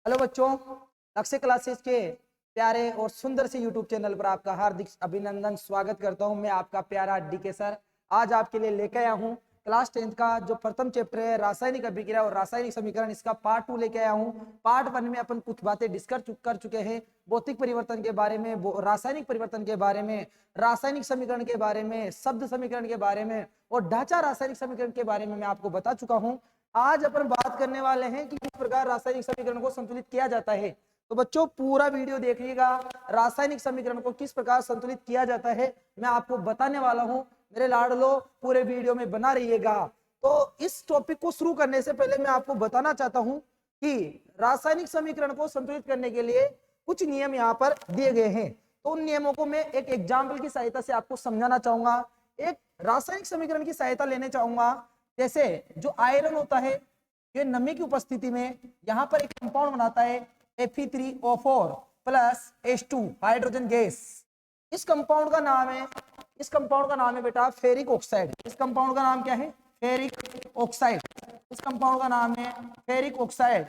Hello बच्चों, लक्ष्य classes के प्यारे और सुंदर से यूट्यूब चैनल पर आपका हार्दिक अभिनंदन स्वागत करता हूं। मैं आपका प्यारा डीके सर आज आपके लिए लेकर आया हूं क्लास 10th का जो प्रथम चैप्टर है रासायनिक अभिक्रिया और रासायनिक समीकरण, इसका पार्ट 2 लेके आया हूं। पार्ट 1 में अपन कुछ बातें डिस्कस कर चुके हैं, भौतिक परिवर्तन के बारे में, रासायनिक परिवर्तन के बारे में, रासायनिक समीकरण के बारे में, शब्द समीकरण के बारे में और ढांचा रासायनिक समीकरण के बारे में मैं आपको बता चुका हूं। आज अपन बात करने वाले हैं कि किस प्रकार रासायनिक समीकरण को संतुलित किया जाता है। तो बच्चों पूरा वीडियो देखिएगा, रासायनिक समीकरण को किस प्रकार संतुलित किया जाता है मैं आपको बताने वाला हूं। मेरे लाडलो पूरे वीडियो में बना रहिएगा। तो इस टॉपिक को शुरू करने से पहले मैं आपको बताना चाहता हूं कि रासायनिक समीकरण को संतुलित करने के लिए कुछ नियम यहाँ पर दिए गए हैं। तो उन नियमों को मैं एक एग्जाम्पल की सहायता से आपको समझाना चाहूंगा। एक रासायनिक समीकरण की सहायता लेने चाहूंगा। जैसे जो आयरन होता है, ये नमी की उपस्थिति में यहाँ पर एक कंपाउंड बनाता है Fe3O4 plus H2 hydrogen gas. इस कंपाउंड का नाम है बेटा फेरिक ऑक्साइड। इस कंपाउंड का नाम क्या है? Ferric oxide. इस कंपाउंड का नाम है फेरिक ऑक्साइड।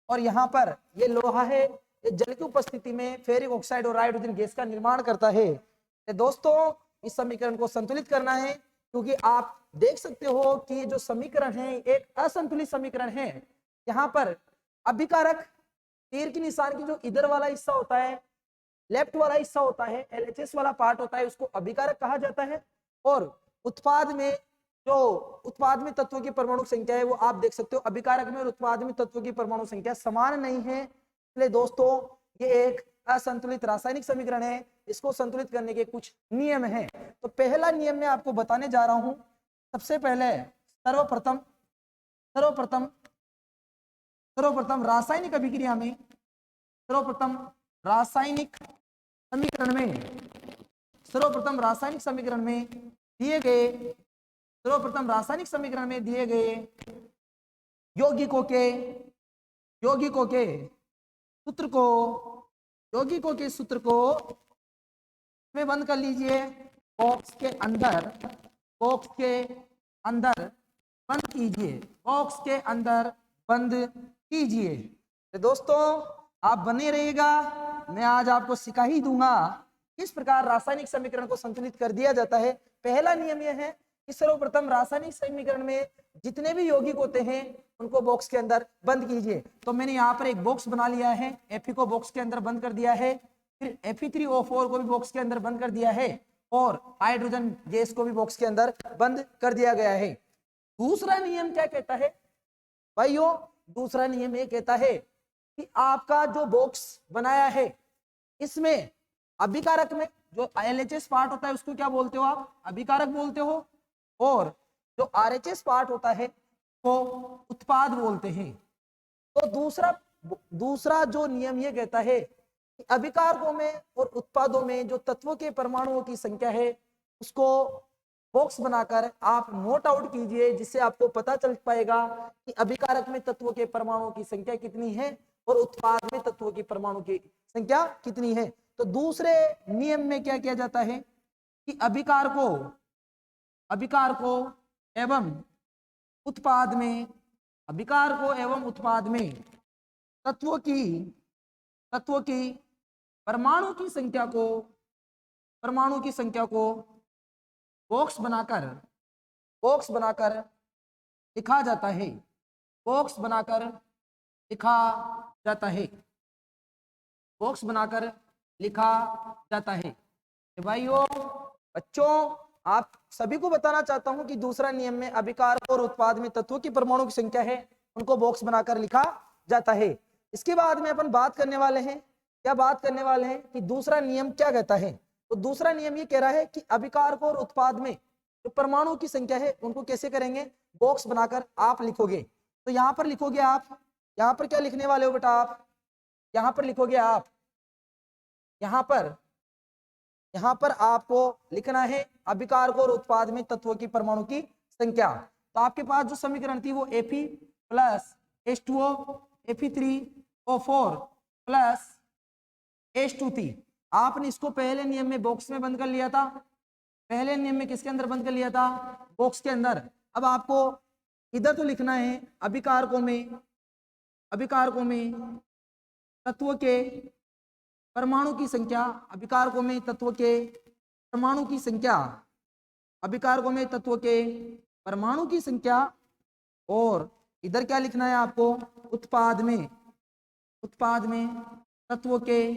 और यहाँ पर ये लोहा है, ये जल की उपस्थिति में फेरिक ऑक्साइड और हाइड्रोजन गैस का निर्माण करता है। तो दोस्तों इस समीकरण को संतुलित करना है, क्योंकि आप देख सकते हो कि जो समीकरण है एक असंतुलित समीकरण है। यहाँ पर अभिकारक तीर की निशान की जो इधर वाला हिस्सा होता है, लेफ्ट वाला हिस्सा होता है, एलएचएस वाला पार्ट होता है, उसको अभिकारक कहा जाता है। और उत्पाद में तत्वों की परमाणु संख्या है वो आप देख सकते हो, अभिकारक में और उत्पाद में तत्वों की परमाणु संख्या समान नहीं है। इसलिए दोस्तों ये एक असंतुलित रासायनिक समीकरण है। इसको संतुलित करने के कुछ नियम हैं। तो पहला नियम मैं आपको बताने जा रहा हूं। सबसे पहले सर्वप्रथम रासायनिक अभिक्रिया में, सर्वप्रथम रासायनिक समीकरण में दिए गए यौगिकों के सूत्र को में बंद कर लीजिए। बॉक्स के अंदर बंद कीजिए। तो दोस्तों आप बने रहिएगा, मैं आज आपको सिखा ही दूंगा किस प्रकार रासायनिक समीकरण को संतुलित कर दिया जाता है। पहला नियम यह है कि सर्वप्रथम रासायनिक समीकरण में जितने भी यौगिक होते हैं उनको बॉक्स के अंदर बंद कीजिए। तो मैंने यहाँ पर एक बॉक्स बना लिया है, Fe को बॉक्स के अंदर बंद कर दिया है, फिर Fe3O4 को भी बॉक्स के अंदर बंद कर दिया है और हाइड्रोजन गैस को भी बॉक्स के अंदर बंद कर दिया गया है। दूसरा नियम क्या कहता है भाइयों? दूसरा नियम ये कहता है कि आपका जो बॉक्स बनाया है इसमें अभिकारक में जो एलएचएस पार्ट होता है उसको क्या बोलते हो आप? अभिकारक बोलते हो। और जो आरएचएस पार्ट होता है वो उत्पाद बोलते हैं। तो दूसरा जो नियम ये कहता है कि अभिकारकों में और उत्पादों में जो तत्वों के परमाणुओं की संख्या है उसको बॉक्स बनाकर आप नोट आउट कीजिए, जिससे आपको पता चल पाएगा कि अभिकारक में तत्वों के परमाणुओं की संख्या कितनी है और उत्पाद में तत्वों की परमाणु की संख्या कितनी है। तो दूसरे नियम में क्या किया जाता है कि अभिकार को एवं उत्पाद में तत्वों की परमाणु की संख्या को बॉक्स बनाकर लिखा जाता है। भाइयों बच्चों आप सभी को बताना चाहता हूं कि दूसरा नियम में अभिकारक और उत्पाद में तत्वों की परमाणु की संख्या है उनको बॉक्स बनाकर लिखा जाता है। इसके बाद में अपन बात करने वाले हैं कि दूसरा नियम क्या कहता है। तो दूसरा नियम ये कह रहा है कि अभिकारक और उत्पाद में जो परमाणु की संख्या है उनको कैसे करेंगे? बॉक्स बनाकर आप लिखोगे। तो यहाँ पर लिखोगे आप, यहाँ पर क्या लिखने वाले हो बेटा आप? यहाँ पर लिखोगे आप, यहाँ पर आपको लिखना है अभिकारक और उत्पाद में तत्वों की परमाणु की संख्या। तो आपके पास जो समीकरण थी वो Fe plus H2O Fe3O4 plus H2 थी। आपने इसको पहले नियम में बॉक्स में बंद कर लिया था। पहले नियम में किसके अंदर बंद कर लिया था? बॉक्स के अंदर। अब आपको इधर तो लिखना है अभिकारकों में तत्व के परमाणु की संख्या, अभिकारकों में तत्व के परमाणु की संख्या, अभिकारकों में तत्व के परमाणु की संख्या, और इधर क्या लिखना है आपको, उत्पाद में तत्व के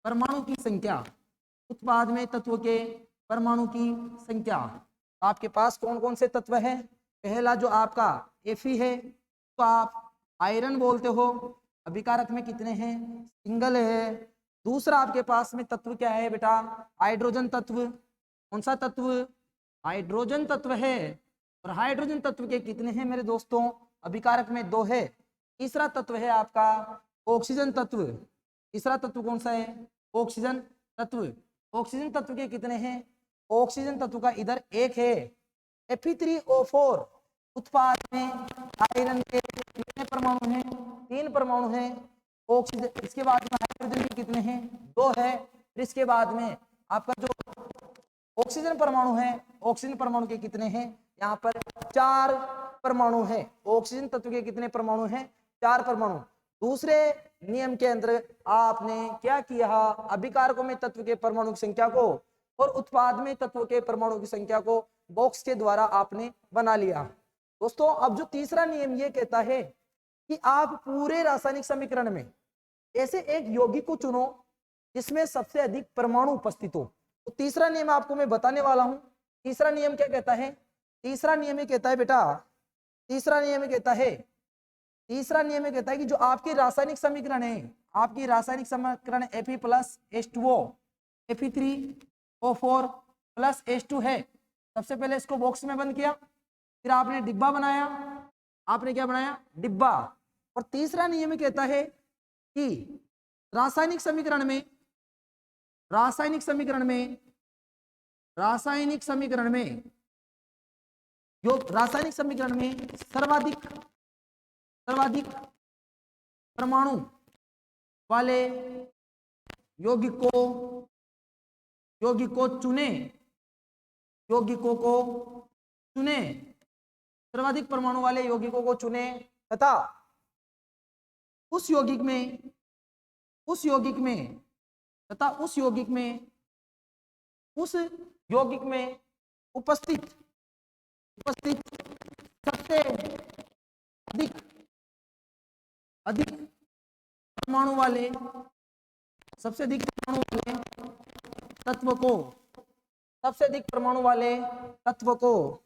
परमाणु की संख्या, उत्पाद में तत्व के परमाणु की संख्या। आपके पास कौन कौन से तत्व है? पहला जो आपका Fe है तो आप आयरन बोलते हो, अभिकारक में कितने हैं? सिंगल है। दूसरा आपके पास में तत्व क्या है बेटा? हाइड्रोजन तत्व। कौन सा तत्व? हाइड्रोजन तत्व है। और हाइड्रोजन तत्व के कितने हैं मेरे दोस्तों? अभिकारक में 2 है। तीसरा तत्व है आपका ऑक्सीजन तत्व। तीसरा तत्व कौन सा है? ऑक्सीजन तत्व। ऑक्सीजन तत्व के कितने हैं? ऑक्सीजन तत्व का इधर 1 है। Fe3O4 उत्पाद में आयरन के कितने परमाणु हैं? 3 परमाणु हैं। ऑक्सीजन, इसके बाद में हाइड्रोजन के कितने हैं? 2 है। फिर इसके बाद में आपका जो ऑक्सीजन परमाणु है, ऑक्सीजन परमाणु के कितने हैं? यहाँ पर 4 परमाणु है। ऑक्सीजन तत्व के कितने परमाणु हैं? 4 परमाणु। दूसरे नियम के अंदर आपने क्या किया? अभिकारकों में तत्व के परमाणु की संख्या को और उत्पाद में तत्व के परमाणु की संख्या को बॉक्स के द्वारा आपने बना लिया। दोस्तों अब जो तीसरा नियम ये कहता है कि आप पूरे रासायनिक समीकरण में ऐसे एक यौगिक को चुनो जिसमें सबसे अधिक परमाणु उपस्थित हो। तो तीसरा नियम आपको मैं बताने वाला हूं। तीसरा नियम क्या कहता है? तीसरा नियम ये कहता है बेटा, तीसरा नियम ये कहता है कि जो आपके रासायनिक समीकरण है, आपकी रासायनिक समीकरण Fe+H2O, Fe3O4 प्लस H2 है। सबसे पहले इसको बॉक्स में बंद किया, फिर आपने डिब्बा बनाया। आपने क्या बनाया? डिब्बा। और तीसरा नियम कहता है कि रासायनिक समीकरण में सर्वाधिक परमाणु वाले यौगिकों को चुने, सर्वाधिक परमाणु वाले यौगिकों को चुने तथा उस यौगिक में उपस्थित सबसे अधिक परमाणु वाले तत्व को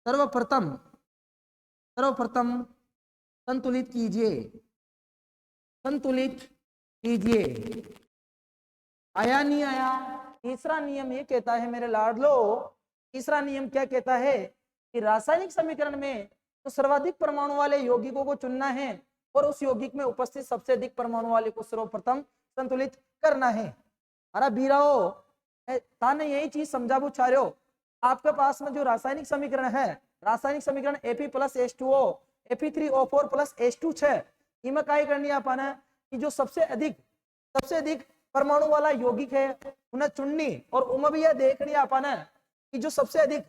सर्वप्रथम संतुलित कीजिए। आया नहीं आया? तीसरा नियम ये कहता है मेरे लाडलो, तीसरा नियम क्या कहता है कि रासायनिक समीकरण में तो सर्वाधिक परमाणु वाले यौगिकों को चुनना है और उस यौगिक में उपस्थित सबसे अधिक परमाणु वाले को सर्वप्रथम संतुलित करना है। अरे बीराओ ताने यही चीज समझाबू चाह रहे हो। आपके पास में जो रासायनिक समीकरण है, रासायनिक समीकरण Fe+H2O, Fe3O4+H2 है। इनमें काय करनी है अपन कि जो सबसे अधिक परमाणु वाला यौगिक है उन्हें चुननी, और उनमें भी यह देखनी है अपन कि जो सबसे अधिक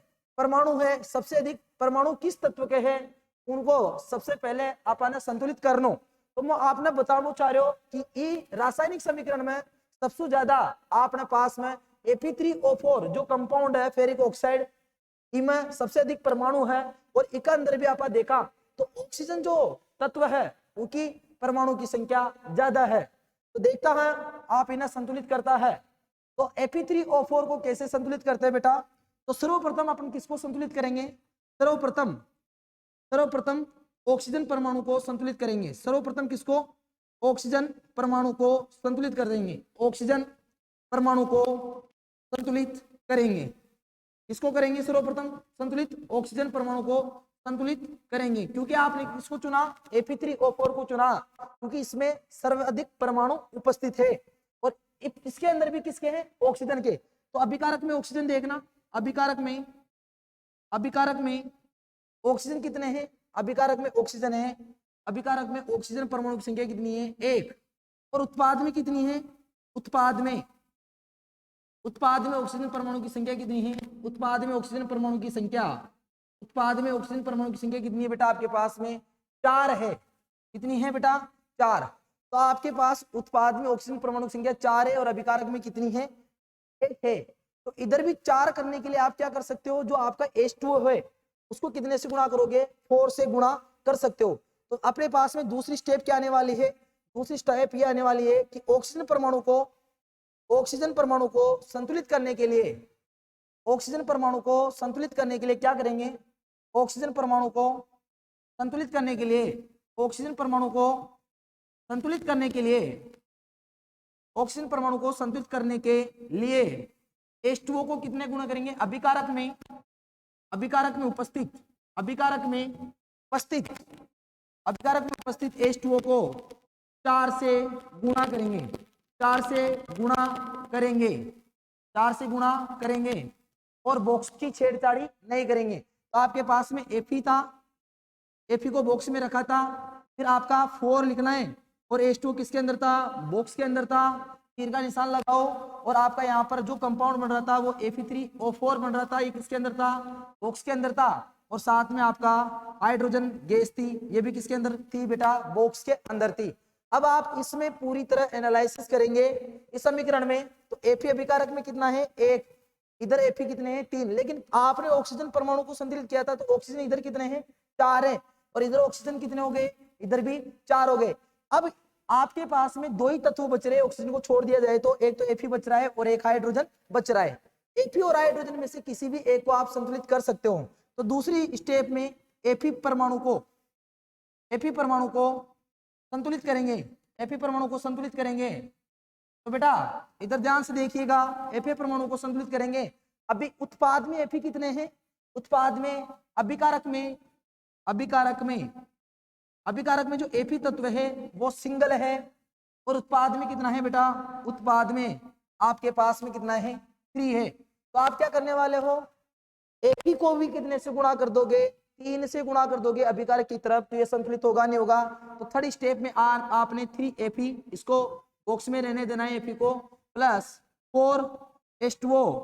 परमाणु किस तत्व के हैं, उनको सबसे पहले अपन संतुलित करनो। तो मैं आपने बताना चाह रहे हो कि रासायनिक समीकरण में सबसे ज्यादा आपने पास में Fe3O4 जो कंपाउंड है फेरिक ऑक्साइड, इनमें सबसे अधिक परमाणु है। और इनके अंदर भी आप देखा तो ऑक्सीजन जो तत्व है उनकी परमाणु की संख्या ज्यादा है। तो देखता है आप इन्हें संतुलित करता है। तो Fe3O4 को कैसे संतुलित करते हैं बेटा? तो सर्वप्रथम अपन किसको संतुलित करेंगे? सर्वप्रथम ऑक्सीजन परमाणु को संतुलित करेंगे। सर्वप्रथम किसको? ऑक्सीजन परमाणु को संतुलित कर देंगे। ऑक्सीजन परमाणु को संतुलित करेंगे। किसको करेंगे? सर्वप्रथम संतुलित ऑक्सीजन परमाणु को संतुलित करेंगे। क्योंकि आपने किसको चुना? Fe3O4 को चुना, क्योंकि इसमें सर्वाधिक परमाणु उपस्थित है और इसके अंदर भी किसके हैं? ऑक्सीजन के। तो अभिकारक में ऑक्सीजन देखना, अभिकारक में ऑक्सीजन कितने हैं? अभिकारक में ऑक्सीजन है, अभिकारक में ऑक्सीजन परमाणु की संख्या कितनी है? 1। और उत्पाद में कितनी है? उत्पाद में ऑक्सीजन परमाणु की संख्या कितनी है? उत्पाद में ऑक्सीजन परमाणु की संख्या कितनी है बेटा? आपके पास में 4 है। कितनी है बेटा? 4। तो आपके पास उत्पाद में ऑक्सीजन परमाणु संख्या 4 है और अभिकारक में कितनी है? 1 है। तो इधर भी 4 करने के लिए आप क्या कर सकते हो, जो आपका H2O है उसको कितने से गुणा करोगे? 4 से गुणा कर सकते हो। तो अपने पास में दूसरी स्टेप क्या आने वाली है? दूसरी स्टेप ये आने वाली है कि ऑक्सीजन परमाणु को संतुलित करने के लिए, ऑक्सीजन परमाणु को संतुलित करने के लिए क्या करेंगे? ऑक्सीजन परमाणु को संतुलित करने के लिए, ऑक्सीजन परमाणु को संतुलित करने के लिए, ऑक्सीजन परमाणु को संतुलित करने के लिए H2O को कितने गुणा करेंगे? अभिकारक में उपस्थित H2O को 4 से गुणा करेंगे, 4 से गुणा करेंगे और बॉक्स की छेड़छाड़ी नहीं करेंगे। तो आपके पास में Fe था, Fe को बॉक्स में रखा था, फिर आपका 4 लिखना है और H2O किसके अंदर था? बॉक्स के अंदर था। तीर का निशान लगाओ और आपका यहाँ पर जो कंपाउंड बन रहा था वो Fe3O4 बन रहा था। ये किसके अंदर था? बॉक्स के अंदर था। और साथ में आपका हाइड्रोजन गैस थी, ये भी किसके अंदर थी बेटा? बॉक्स के अंदर थी। अब आप इसमें पूरी तरह एनालिसिस करेंगे इस समीकरण में, तो Fe अभिकारक में कितना है? 1, इधर Fe कितने हैं? 3। लेकिन आपने ऑक्सीजन परमाणु को संतुलित किया था तो ऑक्सीजन इधर कितने हैं? 4 है और इधर ऑक्सीजन कितने हो गए? इधर भी 4 हो गए। अब आपके पास में 2 ही तत्व बच रहे हैं, ऑक्सीजन को छोड़ दिया जाए तो एक तो Fe बच रहा है और एक हाइड्रोजन बच रहा है। Fe और हाइड्रोजन में से किसी भी एक को आप संतुलित कर सकते हो। तो दूसरी स्टेप में Fe परमाणु को संतुलित करेंगे, तो बेटा इधर ध्यान से देखिएगा, Fe परमाणु को संतुलित करेंगे। अभी उत्पाद में Fe कितने हैं? उत्पाद में अभिकारक में जो Fe तत्व है वो सिंगल है और उत्पाद में कितना है बेटा? उत्पाद में आपके पास में कितना है? 3 है। तो आप क्या करने वाले हो? Fe को भी कितने से गुणा कर दोगे? 3 से गुणा कर दोगे अभिकारक की तरफ, तो ये संतुलित होगा नहीं होगा? तो थर्ड स्टेप में आपने 3Fe, इसको बॉक्स में रहने देना है Fe को, प्लस 4H2O,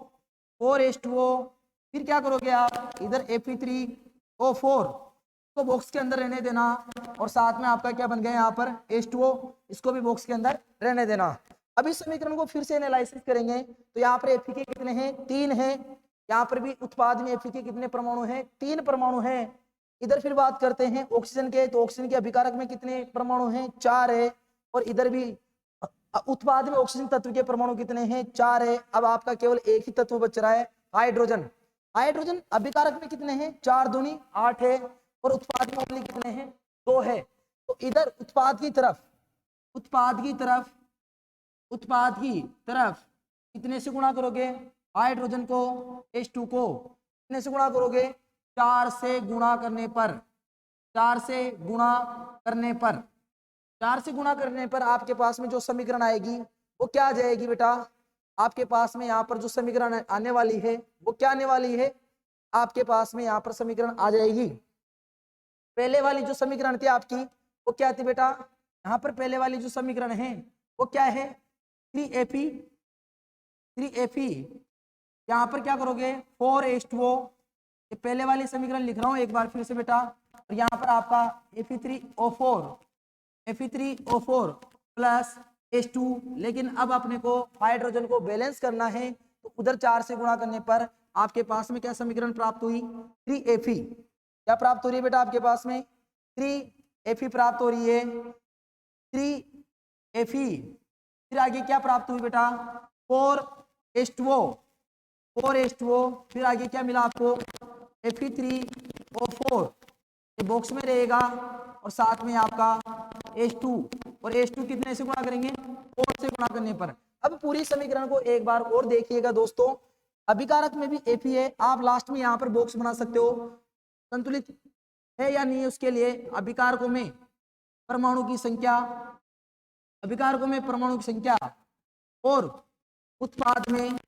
फिर क्या करोगे आप? इधर Fe3O4 को बॉक्स के अंदर रहने देना और साथ में आपका क्या बन गया यहाँ पर? H2O, इसको भी बॉक्स के अंदर रहने देना। अब इस समीकरण को फिर से एनालिसिस करेंगे तो यहाँ पर Fe के कितने हैं? 3 है। यहाँ पर भी उत्पाद में Fe के कितने परमाणु हैं? 3 परमाणु हैं। इधर फिर बात करते हैं ऑक्सीजन के, तो ऑक्सीजन के अभिकारक में कितने परमाणु हैं? 4 है। और इधर भी उत्पाद में ऑक्सीजन तत्व के परमाणु कितने हैं? 4 है। अब आपका केवल एक ही तत्व बच रहा है, हाइड्रोजन अभिकारक में कितने हैं? 4 दूनी 8 है और उत्पाद में ओनली कितने हैं? 2 है। तो इधर उत्पाद की तरफ कितने से गुणा करोगे? हाइड्रोजन को, H2 को कितने से गुणा करोगे? 4 से गुणा करने पर आपके पास में जो समीकरण आएगी वो क्या आ जाएगी बेटा? आपके पास में यहाँ पर जो समीकरण आने वाली है वो क्या आने वाली है? आपके पास में यहाँ पर समीकरण आ जाएगी, पहले वाली जो समीकरण थी आपकी वो क्या थी बेटा? यहाँ पर पहले वाली जो समीकरण है वो क्या है? 3Fe। यहाँ पर क्या करोगे? 4H2O, ये पहले वाली समीकरण लिख रहा हूँ एक बार फिर से बेटा। और यहाँ पर आपका Fe3O4 प्लस H2, लेकिन अब अपने को हाइड्रोजन को बैलेंस करना है तो उधर 4 से गुणा करने पर आपके पास में क्या समीकरण प्राप्त हुई? 3Fe। क्या प्राप्त हो रही है बेटा? आपके पास में 3Fe प्राप्त हो रही है, 3Fe। फिर आगे क्या प्राप्त हुई बेटा? 4H2O, फिर आगे क्या मिला आपको? Fe3O4, ये बॉक्स में रहेगा और साथ में आपका H2, और H2 कितने से गुणा करेंगे? 4 से गुणा करने पर। अब पूरी समीकरण को एक बार और देखिएगा दोस्तों, अभिकारक में भी Fe है, आप लास्ट में यहाँ पर बॉक्स बना सकते हो, संतुलित है या नहीं है उसके लिए अभिकारकों में परमाणु की संख्या और उत्पाद में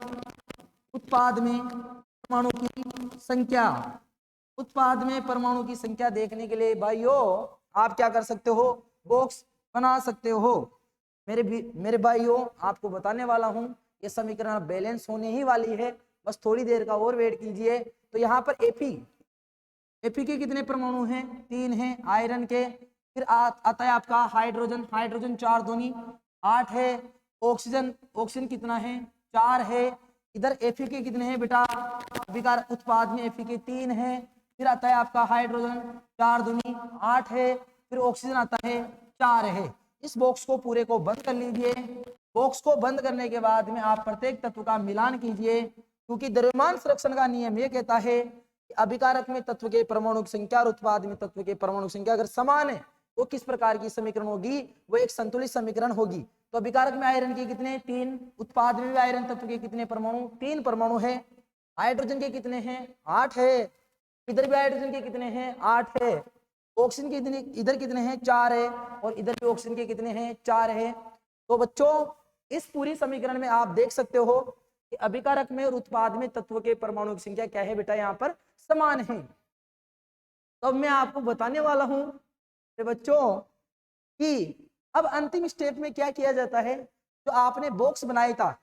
परमाणु की संख्या देखने के लिए भाइयों आप क्या कर सकते हो? बॉक्स बना सकते हो। मेरे भाइयों आपको बताने वाला हूं, ये समीकरण बैलेंस होने ही वाली है, बस थोड़ी देर का और वेट कीजिए। तो यहाँ पर Fe के कितने परमाणु हैं? 3 हैं आयरन के, फिर आता है आपका हाइड्रोजन, हाइड्रोजन 4 दूनी 8 है। ऑक्सीजन, ऑक्सीजन कितना है 4 है। इधर Fe के कितने हैं बेटा, अभिकारक उत्पाद में Fe के 3 है। फिर आता है आपका हाइड्रोजन 4 दूनी 8 है, फिर ऑक्सीजन आता है 4 है। इस बॉक्स को पूरे को बंद कर लीजिए। बॉक्स को बंद करने के बाद में आप प्रत्येक तत्व का मिलान कीजिए, क्योंकि द्रव्यमान संरक्षण का नियम यह कहता है कि अभिकारक में तत्व के परमाणु की संख्या और उत्पाद में तत्व के परमाणु की संख्या अगर समान है वो किस प्रकार की समीकरण होगी, वो एक संतुलित समीकरण होगी। तो अभिकारक में आयरन के कितने 3, उत्पाद में भी आयरन तत्व के कितने परमाणु 3 परमाणु है। हाइड्रोजन के कितने हैं 8 है। इधर भी हाइड्रोजन के कितने हैं 8 है। ऑक्सीजन के कितने, इधर कितने हैं 4 है, और इधर भी ऑक्सीजन के कितने हैं 4 है। तो बच्चों इस पूरी समीकरण में आप देख सकते हो कि अभिकारक में और उत्पाद में तत्व के परमाणु की संख्या क्या है बेटा, यहाँ पर समान है। तो अब मैं आपको बताने वाला हूं बच्चों कि अब अंतिम स्टेप में क्या किया जाता है। जो आपने बॉक्स बनाया था,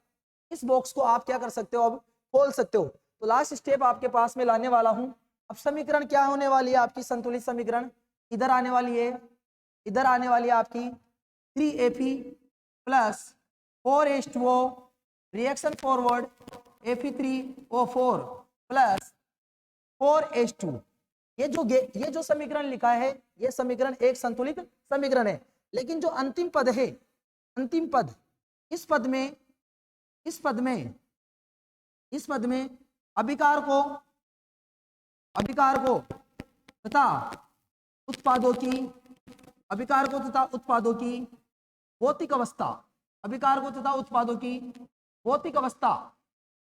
इस बॉक्स को आप क्या कर सकते हो, अब खोल सकते हो। तो लास्ट स्टेप आपके पास में लाने वाला हूं। अब समीकरण क्या होने वाली है आपकी, संतुलित समीकरण इधर आने वाली है, इधर आने वाली है आपकी 3Fe plus 4H2O reaction forward Fe3O4 plus 4H2। ये जो समीकरण लिखा है ये समीकरण एक संतुलित समीकरण है। लेकिन जो अंतिम पद है, अंतिम पद, इस पद में अभिकार को तथा उत्पादों की, अभिकार को तथा उत्पादों की भौतिक अवस्था, अभिकार को तथा उत्पादों की भौतिक अवस्था,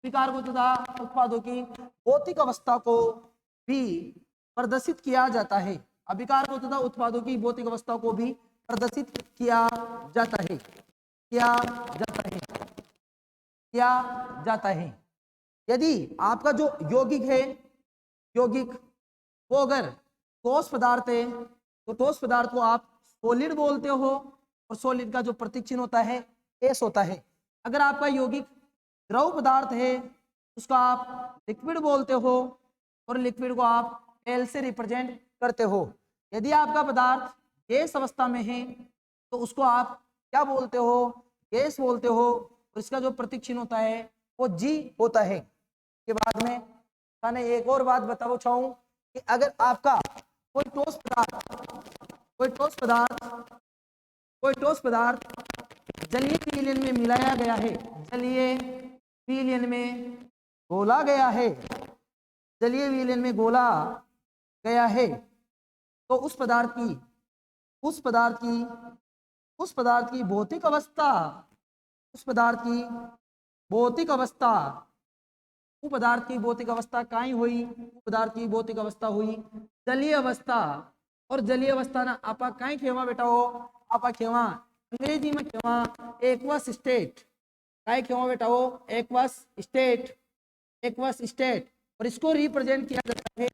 अभिकार को तथा उत्पादों की भौतिक अवस्था को भी प्रदर्शित किया जाता है। अभिकार को तथा उत्पादों की भौतिक अवस्था को भी प्रदर्शित किया जाता है, किया जाता है। यदि आपका जो यौगिक है, यौगिक वो अगर ठोस पदार्थ है तो ठोस पदार्थ को आप सॉलिड बोलते हो, और सॉलिड का जो प्रतीक चिन्ह होता है एस होता है। अगर आपका यौगिक द्रव पदार्थ है उसका आप लिक्विड बोलते हो, और लिक्विड को आप एल से रिप्रेजेंट करते हो। यदि आपका पदार्थ गैस अवस्था में है तो उसको आप क्या बोलते हो, गैस बोलते हो, और इसका जो प्रतीक चिन्ह होता है वो जी होता है। के बाद में मैंने एक और बात बताना चाहूँ कि अगर आपका कोई ठोस पदार्थ जलीय विलयन में मिलाया गया है, जलीय विलयन में घोला गया है, जलीय विलयन में घोला गया है, तो उस पदार्थ की भौतिक अवस्था, उस पदार्थ की भौतिक अवस्था, वो पदार्थ की भौतिक अवस्था काई हुई, पदार्थ की भौतिक अवस्था हुई जलीय अवस्था। और जलीय अवस्था ना आपा काई खेवा बेटा हो, आपा खेवा अंग्रेजी में खेवा एक्वस स्टेट, काई खेवा बेटा हो एक्वस स्टेट, एक्वस स्टेट। और इसको रिप्रेजेंट किया जाता है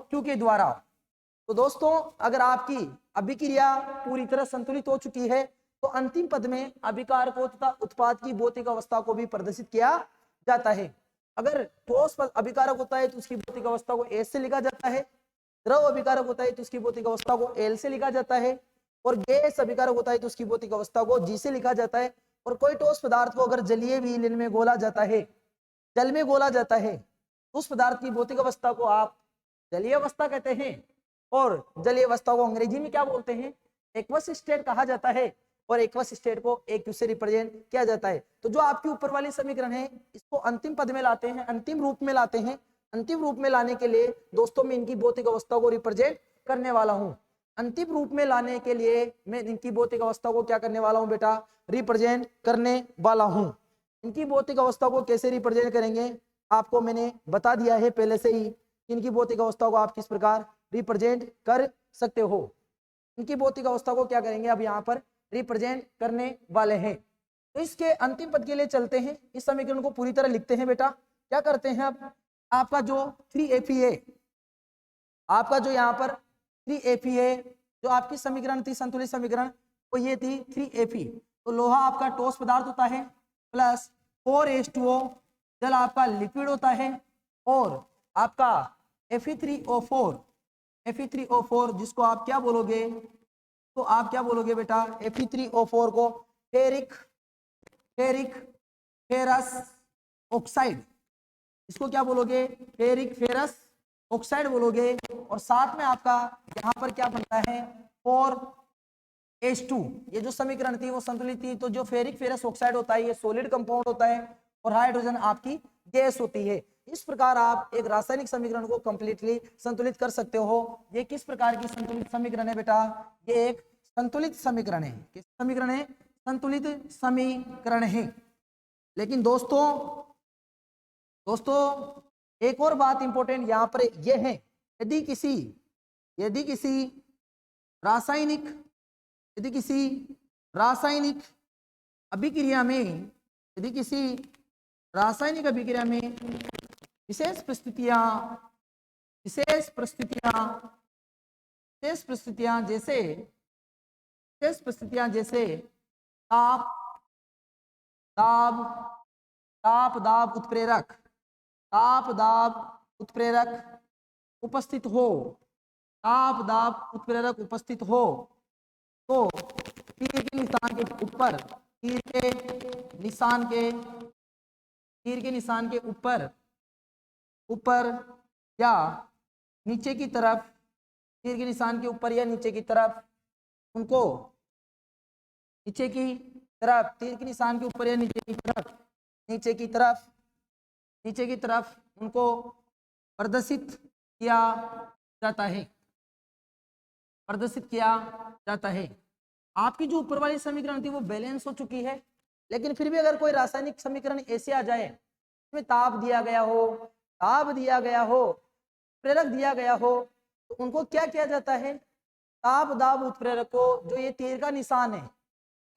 क्यू के द्वारा। तो दोस्तों अगर आपकी अभिक्रिया पूरी तरह संतुलित हो चुकी है तो अंतिम पद में अभिकार को तथा उत्पाद की भौतिक अवस्था को भी प्रदर्शित किया जाता है। अगर ठोस अभिकारक होता है तो उसकी भौतिक अवस्था को एस से लिखा जाता है, द्रव अभिकारक होता है तो उसकी भौतिक अवस्था को एल से लिखा जाता है, और गैस अभिकारक होता है तो उसकी भौतिक अवस्था को जी से लिखा जाता है। और कोई ठोस पदार्थ को अगर जलीय विलयन में घोला जाता है, जल में घोला जाता है, उस पदार्थ की भौतिक अवस्था को आप जलीय अवस्था कहते हैं, और जलीय अवस्था को अंग्रेजी में क्या बोलते हैं, एक्वस स्टेट कहा जाता है, और एक्वस स्टेट को एक से रिप्रेजेंट किया जाता है। तो जो आपकी ऊपर वाली समीकरण है इसको अंतिम पद में लाते हैं, अंतिम रूप में लाते हैं। अंतिम रूप में लाने के लिए दोस्तों मैं इनकी भौतिक अवस्था को रिप्रेजेंट करने वाला हूं। अंतिम रूप में लाने के लिए मैं इनकी भौतिक अवस्था को क्या करने वाला हूं बेटा, रिप्रेजेंट करने वाला हूं। इनकी भौतिक अवस्था को कैसे रिप्रेजेंट करेंगे आपको मैंने बता दिया है पहले से ही। इनकी भौतिक अवस्था को आप किस प्रकार रिप्रेजेंट कर सकते हो। इनकी भौतिक अवस्था को क्या करेंगे अब यहाँ पर रिप्रेजेंट करने वाले हैं। तो इसके अंतिम पद के लिए चलते हैं, इस समीकरण को पूरी तरह लिखते हैं बेटा। क्या करते हैं अब, आपका जो 3Fe है, आपका जो यहाँ पर 3Fe है, जो आपकी समीकरण थी संतुलित समीकरण वो ये थी 3Fe। तो लोहा आपका ठोस पदार्थ होता है प्लस 4H2O जल आपका लिक्विड होता है, और आपका Fe3O4 Fe3O4, जिसको आप क्या बोलोगे, तो आप क्या बोलोगे बेटा, Fe3O4 को फेरिक फेरिक फेरस ऑक्साइड, इसको क्या बोलोगे, फेरिक फेरस ऑक्साइड बोलोगे। और साथ में आपका यहाँ पर क्या बनता है, 4H2, ये जो समीकरण थी वो संतुलित थी। तो जो फेरिक फेरस ऑक्साइड होता है ये सॉलिड कंपाउंड होता है और हाइड्रोजन आपकी गैस होती है। इस प्रकार आप एक रासायनिक समीकरण को कंप्लीटली संतुलित कर सकते हो। ये किस प्रकार की संतुलित समीकरण है बेटा, ये एक संतुलित समीकरण है। किस समीकरण है, संतुलित समीकरण है। लेकिन दोस्तों एक और बात इंपॉर्टेंट यहाँ पर यह है, यदि किसी रासायनिक अभिक्रिया में, विशेष परिस्थितियां जैसे ताप दाब उत्प्रेरक उपस्थित हो, तो तीर के निशान के ऊपर या नीचे की तरफ, तीर के निशान के ऊपर या नीचे की तरफ उनको, तीर के निशान के ऊपर या नीचे की तरफ उनको प्रदर्शित किया जाता है। आपकी जो ऊपर वाली समीकरण थी वो बैलेंस हो चुकी है, लेकिन फिर भी अगर कोई रासायनिक समीकरण ऐसे आ जाए इसमें ताप दिया गया हो, प्रेरक दिया गया हो, तो उनको क्या किया जाता है, ताप दाब उत्प्रेरक को, जो ये तीर का निशान है,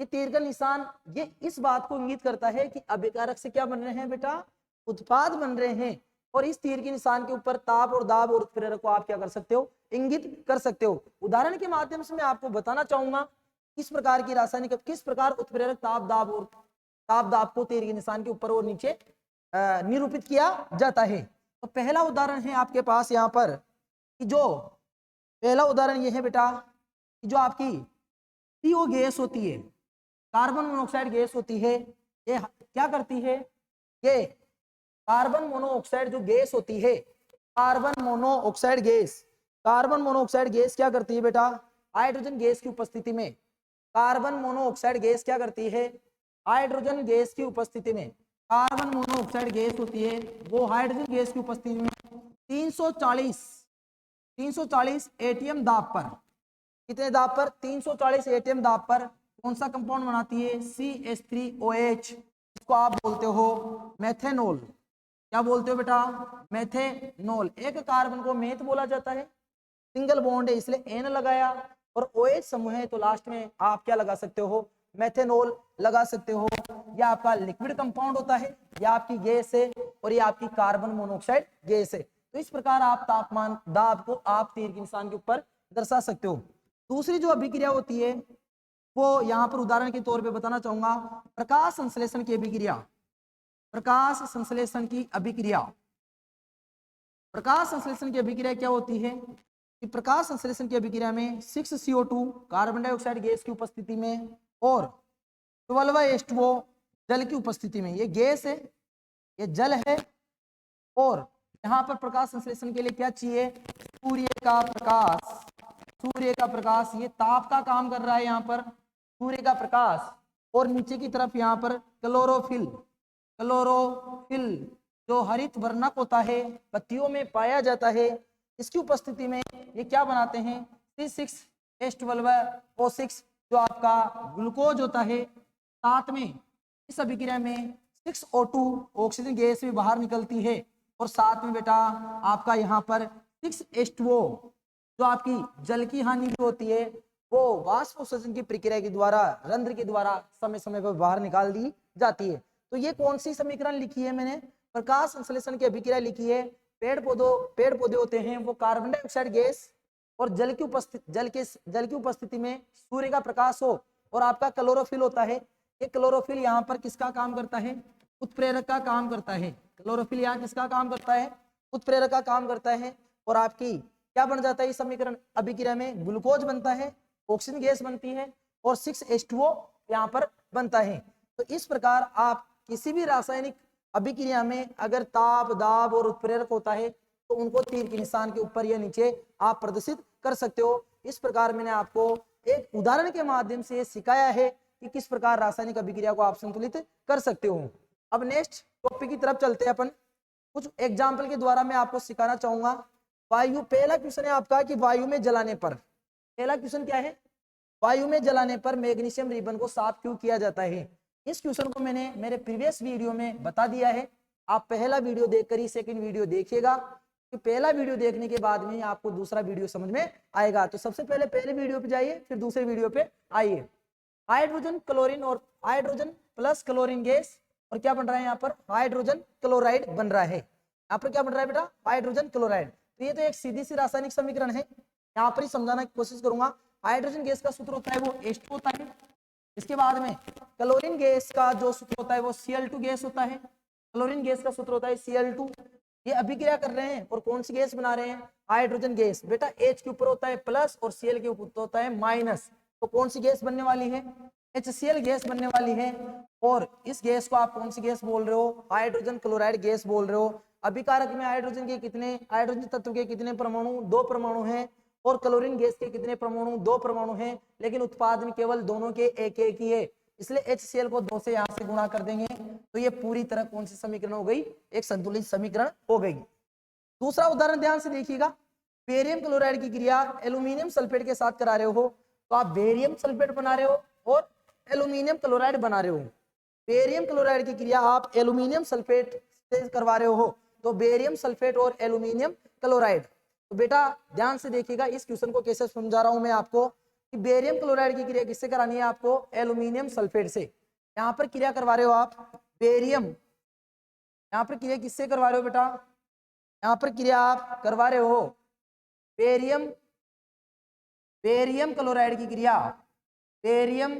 ये तीर का निशान ये इस बात को इंगित करता है कि अभिकारक से क्या बन रहे हैं बेटा, उत्पाद बन रहे हैं। और इस तीर के निशान के ऊपर ताप और दाब और उत्प्रेरक को आप क्या कर सकते हो, इंगित कर सकते हो। उदाहरण के माध्यम से मैं आपको बताना चाहूंगा किस प्रकार की रासायनिक, किस प्रकार उत्प्रेरक ताप दाब को तीर के निशान के ऊपर और नीचे निरूपित किया जाता है। तो पहला उदाहरण है आपके पास यहाँ पर कि जो पहला उदाहरण ये है बेटा कि जो आपकी CO गैस होती है, कार्बन मोनोऑक्साइड गैस होती है, ये क्या करती है, ये कार्बन मोनोऑक्साइड जो गैस होती है, कार्बन मोनोऑक्साइड गैस क्या करती है बेटा, हाइड्रोजन गैस की उपस्थिति में, कार्बन मोनोऑक्साइड गैस क्या करती है, हाइड्रोजन गैस की उपस्थिति में, कार्बन मोनोऑक्साइड गैस होती है वो हाइड्रोजन गैस की उपस्थिति में 340 एटीएम दाब पर, कितने दाब पर, 340 एटीएम दाब पर कौन सा कंपाउंड बनाती है, CH3OH, इसको आप बोलते हो मेथेनॉल। क्या बोलते हो बेटा, मेथेनॉल। एक कार्बन को मेथ बोला जाता है, सिंगल बॉन्ड है इसलिए N लगाया, और OH समूह है तो लास्ट में आप क्या लगा सकते हो, मेथेनॉल लगा सकते हो। यह आपका लिक्विड कंपाउंड होता है, यह आपकी गैस है और ये आपकी कार्बन मोनोऑक्साइड गैस है। तो इस प्रकार आप तापमान दाब को आप तीर के निशान के ऊपर दर्शा सकते हो। दूसरी जो अभिक्रिया होती है वो यहाँ पर उदाहरण के तौर पे बताना चाहूंगा, प्रकाश संश्लेषण की अभिक्रिया। प्रकाश संश्लेषण की अभिक्रिया क्या होती है कि प्रकाश संश्लेषण की अभिक्रिया में 6CO2 कार्बन डाइऑक्साइड गैस की उपस्थिति में और 12H2O जल की उपस्थिति में, ये गैस है ये जल है, और यहाँ पर प्रकाश संश्लेषण के लिए क्या चाहिए, सूर्य का प्रकाश, ये ताप का काम कर रहा है यहाँ पर, सूर्य का प्रकाश, और नीचे की तरफ यहाँ पर क्लोरोफिल जो हरित वर्णक होता है, पत्तियों में पाया जाता है, इसकी उपस्थिति में ये क्या बनाते हैं, C6H12O6 जो आपका ग्लूकोज होता है। साथ में इस अभिक्रिया में 6O2 ऑक्सीजन गैस भी बाहर निकलती है, और साथ में बेटा आपका यहाँ पर 6H2O जो आपकी जल की हानि भी होती है वो वाष्पोत्सर्जन की प्रक्रिया के द्वारा, रंध्र के द्वारा समय समय पर बाहर निकाल दी जाती है। तो ये कौन सी समीकरण लिखी है मैंने, प्रकाश संश्लेषण की अभिक्रिया लिखी है। पेड़ पौधे होते हैं वो कार्बन डाइऑक्साइड गैस और जल की उपस्थिति में सूर्य का प्रकाश हो, और आपका क्लोरोफिल होता है, ये क्लोरोफिल यहाँ पर किसका काम करता है, उत्प्रेरक का काम करता है। क्लोरोफिल यहाँ किसका काम करता है, उत्प्रेरक का काम करता है। और आपकी क्या बन जाता है इस समीकरण अभिक्रिया में, ग्लूकोज बनता है, ऑक्सीजन गैस बनती है और 6H2O यहाँ पर बनता है। तो इस प्रकार आप किसी भी रासायनिक अभिक्रिया में अगर ताप, दाब और उत्प्रेरक होता है तो उनको तीर के निशान के ऊपर या नीचे आप प्रदर्शित कर सकते हो। इस प्रकार मैंने आपको एक उदाहरण के माध्यम से सिखाया है कि किस प्रकार रासायनिक अभिक्रिया को आप संतुलित कर सकते हो। अब नेक्स्ट टॉपिक की तरफ चलते हैं अपन। कुछ एग्जाम्पल के द्वारा मैं आपको सिखाना चाहूंगा। वायु, पहला क्वेश्चन है आपका कि वायु में जलाने पर, पहला क्वेश्चन क्या है, वायु में जलाने पर मैग्नीशियम रिबन को साफ क्यों किया जाता है। इस क्वेश्चन को मैंने मेरे प्रीवियस वीडियो में बता दिया है। आप पहला वीडियो देखकर ही सेकंड वीडियो देखिएगा, कि पहला वीडियो देखने के बाद में आपको दूसरा वीडियो समझ में आएगा। तो सबसे पहले पहले वीडियो पे जाइए, फिर दूसरे वीडियो पे आइए। हाइड्रोजन क्लोरीन और हाइड्रोजन प्लस क्लोरीन गैस और क्या बन रहा है यहाँ पर, हाइड्रोजन क्लोराइड बन रहा है। यहाँ पर क्या बन रहा है बेटा, हाइड्रोजन क्लोराइड। तो ये तो एक सीधी सी रासायनिक समीकरण है, यहाँ पर ही समझाने की कोशिश करूंगा। हाइड्रोजन गैस का सूत्र होता है वो H2 होता है। इसके बाद में क्लोरीन गैस का जो सूत्र होता है वो Cl2 गैस होता है। क्लोरीन गैस का सूत्र होता है Cl2। ये अभिक्रिया कर रहे हैं और कौन सी गैस बना रहे हैं, हाइड्रोजन गैस। बेटा H के ऊपर होता है प्लस और Cl के ऊपर होता है माइनस, तो कौन सी गैस बनने वाली है, HCl गैस बनने वाली है। और इस गैस को आप कौन सी गैस बोल रहे हो, हाइड्रोजन क्लोराइड गैस बोल रहे हो। अभिकारक में हाइड्रोजन के कितने, हाइड्रोजन तत्व के कितने परमाणु, 2 परमाणु हैं, और क्लोरीन गैस के कितने परमाणु, 2 परमाणु हैं, लेकिन उत्पाद में केवल दोनों के एक एक ही है, इसलिए HCl को 2 से यहाँ से गुणा कर देंगे। तो ये पूरी तरह कौन सी समीकरण हो गई, एक संतुलित समीकरण हो गई। दूसरा उदाहरण ध्यान से देखिएगा। बेरियम क्लोराइड की क्रिया एल्यूमिनियम सल्फेट के साथ करा रहे हो, तो आप बेरियम सल्फेट बना रहे हो और एल्यूमिनियम क्लोराइड बना रहे हो। बेरियम क्लोराइड की क्रिया आप एल्यूमिनियम सल्फेट से करवा रहे हो, तो बेरियम सल्फेट और एल्यूमिनियम क्लोराइड। तो बेटा ध्यान से देखिएगा, इस क्वेश्चन को कैसे समझा रहा हूं मैं आपको, कि बेरियम क्लोराइड की क्रिया किससे करानी है आपको, एल्यूमिनियम सल्फेट से। यहाँ पर क्रिया करवा रहे हो आप बेरियम, यहाँ पर क्रिया किससे करवा रहे हो बेटा, यहाँ पर क्रिया आप करवा रहे हो बेरियम, बेरियम क्लोराइड की क्रिया, बेरियम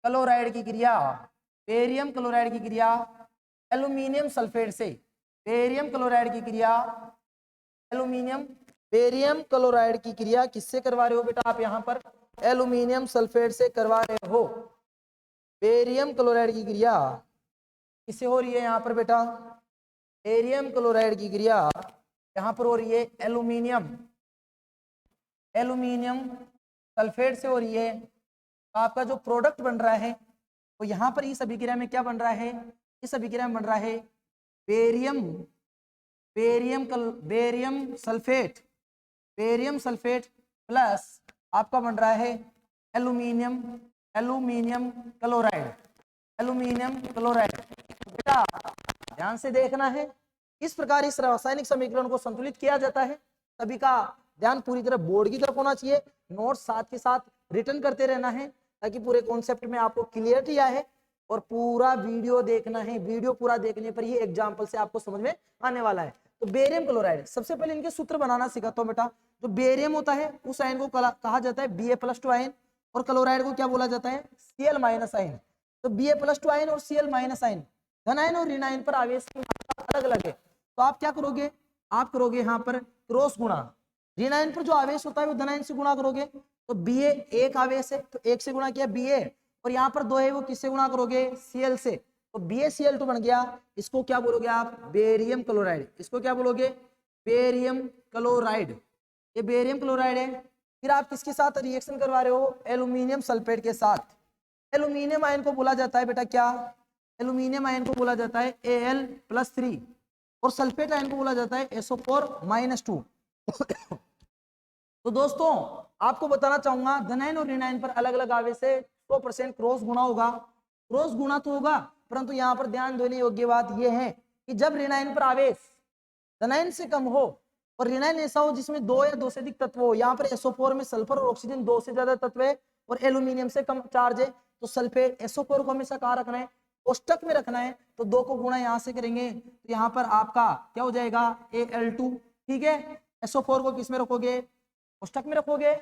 क्लोराइड की क्रिया, बेरियम क्लोराइड की क्रिया एल्यूमिनियम सल्फेट से, बेरियम क्लोराइड की क्रिया एल्यूमिनियम, बेरियम क्लोराइड की क्रिया किससे करवा रहे हो बेटा आप, यहाँ पर एल्यूमिनियम सल्फेट से करवा रहे हो। बेरियम क्लोराइड की क्रिया किससे हो रही है यहाँ पर बेटा, बेरियम क्लोराइड की क्रिया यहाँ पर हो रही है एल्यूमिनियम, एल्यूमिनियम सल्फेट से हो रही है। तो आपका जो प्रोडक्ट बन रहा है वो यहाँ पर इस अभिक्रिया में क्या बन रहा है, इस अभिक्रिया में बन रहा है barium, barium sulphate, barium sulphate plus आपका बन रहा है aluminium, aluminium chloride, aluminium chloride. बेटा ध्यान से देखना है, इस प्रकार इस रासायनिक समीकरण को संतुलित किया जाता है। सभी का ध्यान पूरी तरह बोर्ड की तरफ होना चाहिए, नोट्स साथ के साथ रिटर्न करते रहना है, ताकि पूरे कॉन्सेप्ट में आपको क्लियरिटी आए। और पूरा वीडियो देखना है, वीडियो पूरा देखने पर ही एग्जाम्पल से आपको समझ में आने वाला है। तो बेरियम क्लोराइड, सबसे पहले इनके सूत्र बनाना सिखाता हूं बेटा। जो बेरियम होता है उस आयन को कहा जाता है Ba+2 आयन, और क्लोराइड को क्या बोला जाता है, Cl- आयन। तो Ba+2 आयन और Cl- आयन धन आयन और ऋण आयन पर आवेश की मात्रा अलग अलग है। तो आप क्या करोगे, आप करोगे यहाँ पर क्रॉस गुणा, ऋण आयन पर जो आवेश होता है वो धन आयन से गुणा करोगे। तो Ba एक आवेश है तो 1 से गुणा किया Ba, और यहाँ पर 2 है वो किससे गुणा करोगे, Cl से। तो BaCl2 बन गया। इसको क्या बोलोगे आप, बेरियम क्लोराइड। इसको क्या बोलोगे, बेरियम क्लोराइड। ये बेरियम क्लोराइड है। फिर आप किसके साथ रिएक्शन करवा रहे हो, एल्यूमिनियम सल्फेट के साथ। एल्यूमिनियम आयन को बोला जाता है बेटा क्या, एल्यूमिनियम आयन को बोला जाता है Al+3, और सल्फेट आयन को बोला जाता है SO4-2। तो दोस्तों आपको बताना चाहूंगा, धन आयन और ऋण आयन पर अलग अलग आवेश से 100% क्रॉस गुणा होगा। क्रॉस गुणा तो होगा, परंतु यहाँ पर ध्यान देने योग्य बात यह है कि जब ऋण आयन पर आवेश धन आयन से कम हो और ऋण आयन ऐसा हो जिसमें 2 या 2 से अधिक तत्व हो, यहाँ पर SO4 में सल्फर और ऑक्सीजन 2 से ज्यादा तत्व है और एल्यूमिनियम से कम चार्ज है, तो सल्फेट SO4 को हमेशा कहाँ रखना है, कोष्टक में रखना है। तो 2 को गुणा यहाँ से करेंगे तो यहाँ पर आपका क्या हो जाएगा, Al2। ठीक है, SO4 को किस में रखोगे, कोष्टक में रखोगे,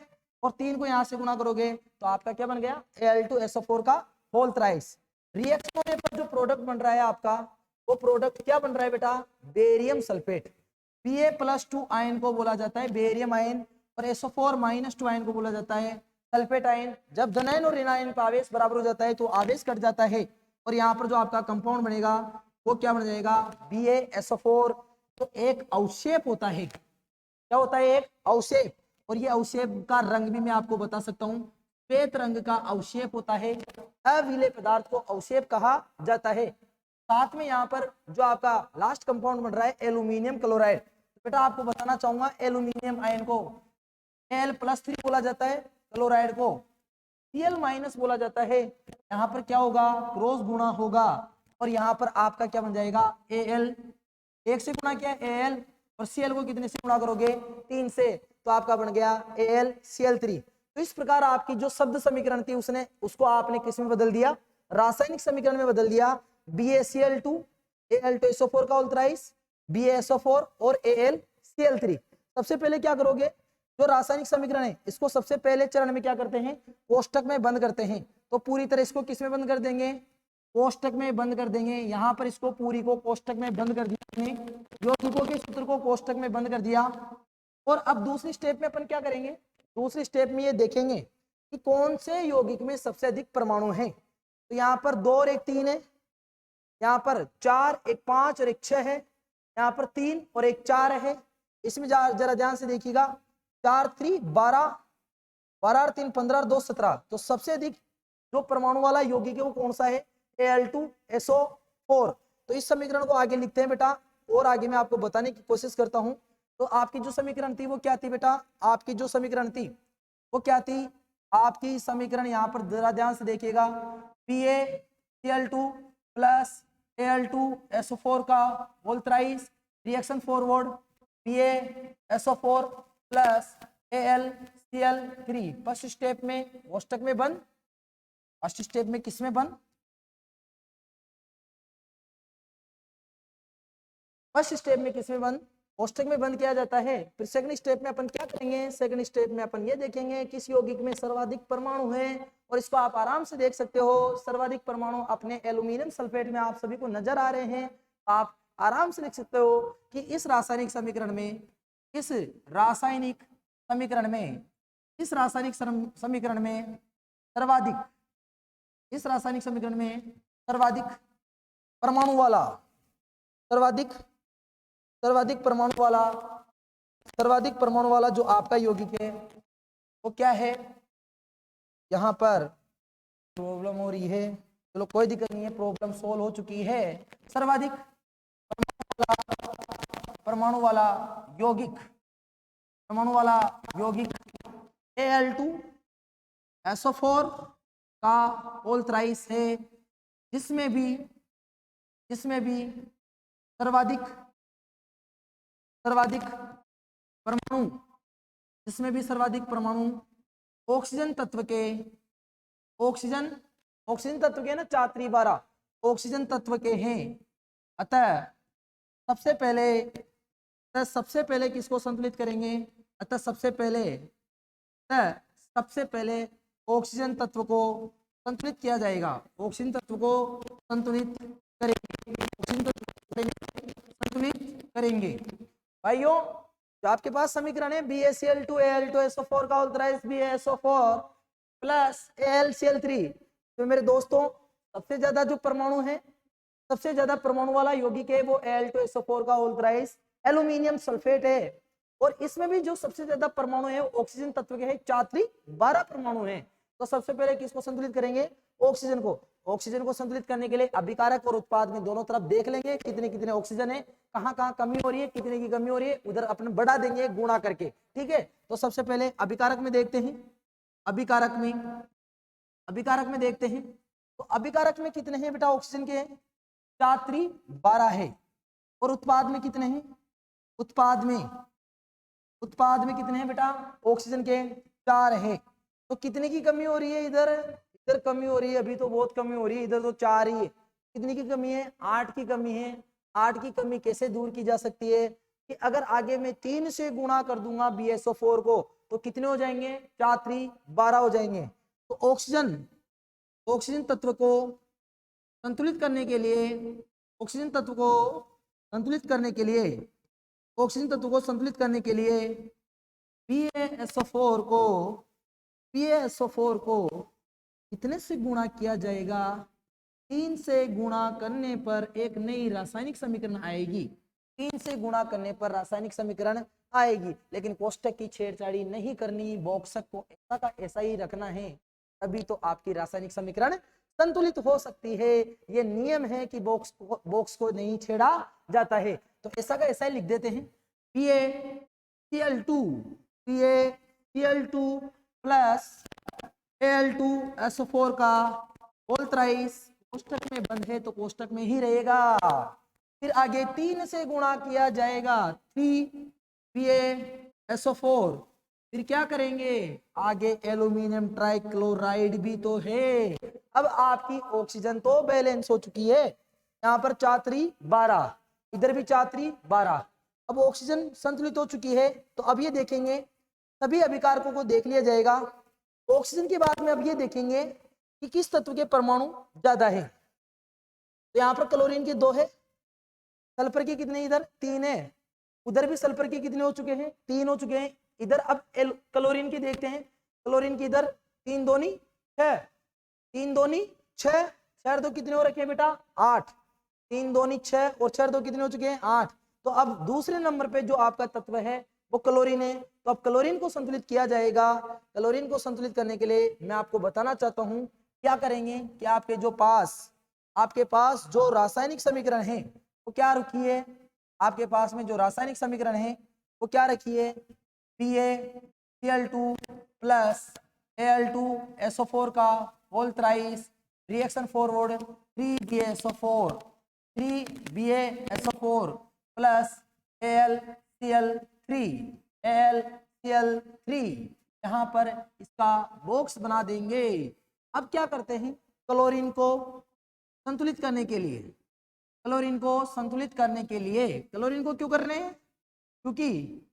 और 3 को यहाँ से गुणा करोगे तो आपका क्या बन गया, Al2SO4 का होल थ्राइस। रिएक्शन होने पर जो प्रोडक्ट बन रहा है आपका, वो प्रोडक्ट क्या बन रहा है बेटा, बेरियम सल्फेट। Ba+2 आयन को बोला जाता है बेरियम आयन, और SO4-2 आयन को बोला जाता है सल्फेट आयन। जब धनायन और ऋणायन का आवेश बराबर हो जाता है तो आवेश कट जाता है, और यहाँ पर जो आपका कंपाउंड बनेगा वो क्या बन जाएगा, BaSO4। तो एक अवक्षेप होता है, क्या होता है, एक अवक्षेप। और ये अवक्षेप का रंग भी मैं आपको बता सकता हूँ, श्वेत रंग का अवक्षेप होता है। अविलेय पदार्थ को अवक्षेप कहा जाता है। साथ में यहाँ पर जो आपका लास्ट कंपाउंड बन रहा है एल्यूमिनियम क्लोराइड, बेटा आपको बताना चाहूंगा एल्यूमिनियम आयन को Al+3 बोला जाता है, क्लोराइड को Cl- बोला जाता है। यहाँ पर क्या होगा, क्रॉस गुणा होगा, और यहाँ पर आपका क्या बन जाएगा, Al, एक से गुणा किया Al, और Cl को कितने से गुणा करोगे, 3 से, तो आपका बन गया AlCl3। तो इस प्रकार आपकी जो शब्द समीकरण थी उसको आपने किस में बदल दिया, रासायनिक समीकरण में बदल दिया। BaCl2 Al2SO4 का उल्टराइस, BaSO4 और AlCl3। सबसे पहले क्या करोगे, जो रासायनिक समीकरण है इसको सबसे पहले चरण में क्या करते हैं, कोष्टक में बंद करते हैं। तो पूरी तरह इसको किस में बंद कर देंगे, कोष्टक में बंद कर देंगे। यहाँ पर इसको पूरी को कोष्टक में बंद कर दिया, यौगिकों के सूत्र को कोष्टक में बंद कर दिया। और अब दूसरी स्टेप में अपन क्या करेंगे, दूसरी स्टेप में ये देखेंगे कि कौन से यौगिक में सबसे अधिक परमाणु हैं। तो यहाँ पर 2 और 1 3 है, यहाँ पर 4 1 5 और 1 6 है, यहाँ पर 3 और 1 4 है। इसमें जरा ध्यान से देखिएगा, 4 3 12, 12 और 3 15 और 2 17। तो सबसे अधिक जो परमाणु वाला यौगिक है वो कौन सा है, Al2SO4। तो इस समीकरण को आगे लिखते हैं बेटा, और आगे मैं आपको बताने की कोशिश करता हूं। तो आपकी जो समीकरण थी वो क्या थी बेटा, आपकी जो समीकरण थी वो क्या थी, आपकी समीकरण यहाँ पर जरा ध्यान से देखिएगा, PaCl2 प्लस Al2SO4 का whole thrice, reaction forward BaSO4 plus AlCl3। First step में कोष्टक में बंद, फर्स्ट स्टेप में किस में बंद, फर्स्ट स्टेप में किस में बंद, कोष्टक में बंद किया जाता है। फिर सेकंड स्टेप में अपन क्या करेंगे, सेकंड स्टेप में अपन ये देखेंगे किस यौगिक में सर्वाधिक परमाणु है, और इसको आप आराम से देख सकते हो। सर्वाधिक परमाणु अपने एल्यूमिनियम सल्फेट में आप सभी को नजर आ रहे हैं। आप आराम से लिख सकते हो कि इस रासायनिक समीकरण में, इस रासायनिक समीकरण में, इस रासायनिक समीकरण में सर्वाधिक, इस रासायनिक समीकरण में सर्वाधिक परमाणु वाला, सर्वाधिक परमाणु वाला जो आपका यौगिक है वो क्या है। यहाँ पर प्रॉब्लम हो रही है, चलो कोई दिक्कत नहीं है, प्रॉब्लम सोल्व हो चुकी है। सर्वाधिक परमाणु वाला यौगिक Al2SO4 का होल थ्राइस है, जिसमें भी सर्वाधिक परमाणु, जिसमें भी सर्वाधिक परमाणु ऑक्सीजन तत्व के ना 4 3 12 ऑक्सीजन तत्व के हैं। अतः सबसे पहले किसको संतुलित करेंगे, सबसे पहले ऑक्सीजन तत्व को संतुलित किया जाएगा, ऑक्सीजन तत्व को संतुलित करेंगे। भाइयों जो आपके पास समीकरण है BaCl2 Al2SO4 का उल्टराइस BaSO4 प्लस AlCl3, तो मेरे दोस्तों सबसे ज्यादा जो परमाणु है, सबसे ज्यादा परमाणु वाला यौगिक है वो Al2SO4 का उल्टराइस एल्यूमिनियम सल्फेट है। और इसमें भी जो सबसे ज्यादा परमाणु है ऑक्सीजन तत्व के हैं, 4 3 12 परमाणु हैं। तो सबसे पहले किसको संतुलित करेंगे, ऑक्सीजन को। ऑक्सीजन को संतुलित करने के लिए अभिकारक और उत्पाद में दोनों तरफ देख लेंगे कितने कितने ऑक्सीजन है, कहाँ कहाँ कमी हो रही है, कितने की कमी हो रही है, उधर अपने बढ़ा देंगे गुणा करके, ठीक है। तो सबसे पहले अभिकारक में देखते हैं, अभिकारक में देखते हैं। तो अभिकारक में कितने हैं बेटा ऑक्सीजन के, 4 3 12 है। और उत्पाद में कितने हैं, उत्पाद में कितने हैं बेटा ऑक्सीजन के, 4 है। तो कितने की कमी हो रही है, इधर कमी हो रही है, अभी तो बहुत कमी हो रही है, इधर तो 4 ही है। कितनी की कमी है, 8 की कमी है। 8 की कमी कैसे दूर की जा सकती है कि अगर आगे मैं 3 से गुणा कर दूंगा BaSO4 को तो कितने हो जाएंगे, 4 3 12 हो जाएंगे। तो ऑक्सीजन तत्व को संतुलित करने के लिए ऑक्सीजन तत्व को संतुलित करने के लिए PaSO4 को PaSO4 को कितने से गुणा किया जाएगा? 3 से गुणा करने पर एक नई रासायनिक समीकरण आएगी। 3 से गुणा करने पर रासायनिक समीकरण आएगी, लेकिन कोष्टक की छेड़छाड़ी नहीं करनी, बॉक्स को ऐसा का ऐसा ही रखना है, तभी तो आपकी रासायनिक समीकरण संतुलित हो सकती है। ये नियम है कि बॉक्स को नहीं छेड़ा जाता है, तो ऐसा का ऐसा ही लिख देते हैं। PaCl2 प्लस Al2SO4 का होल थ्राइस, कोष्टक में बंद है तो कोष्टक में ही रहेगा। फिर आगे 3 से गुणा किया जाएगा, 3PaSO4। फिर क्या करेंगे? आगे एल्यूमिनियम ट्राइक्लोराइड भी तो है। अब आपकी ऑक्सीजन तो बैलेंस हो चुकी है, यहाँ पर 4 12, इधर भी 4 12। अब ऑक्सीजन संतुलित हो चुकी है, तो अब ये देखेंगे, सभी अभिकारकों को देख लिया जाएगा। ऑक्सीजन के बाद में अब ये देखेंगे कि किस तत्व के परमाणु ज्यादा है। तो यहाँ पर क्लोरीन के 2 है, सल्फर के कितने? इधर 3 है, उधर भी सल्फर के कितने हो चुके हैं? 3 हो चुके हैं। इधर अब क्लोरीन की देखते हैं, क्लोरीन की इधर 3 दूनी 6, 3 दूनी 6, 6 दो कितने हो रखे हैं बेटा? 8, 3 दूनी 6 और 6 दो कितने हो चुके हैं? 8। तो अब दूसरे नंबर पे जो आपका तत्व है वो क्लोरीन है, तो अब क्लोरीन को संतुलित किया जाएगा। क्लोरीन को संतुलित करने के लिए मैं आपको बताना चाहता हूं क्या करेंगे कि आपके पास जो रासायनिक समीकरण है वो क्या रखिए? आपके पास में जो रासायनिक समीकरण है वो क्या रखिए? PaCl2 प्लस Al2SO4 का whole thrice, reaction forward 3BaSO4 plus AlCl3 यहाँ पर इसका बॉक्स बना देंगे। अब क्या करते हैं? क्लोरीन को संतुलित करने के लिए, क्लोरीन को क्यों कर रहे हैं? क्योंकि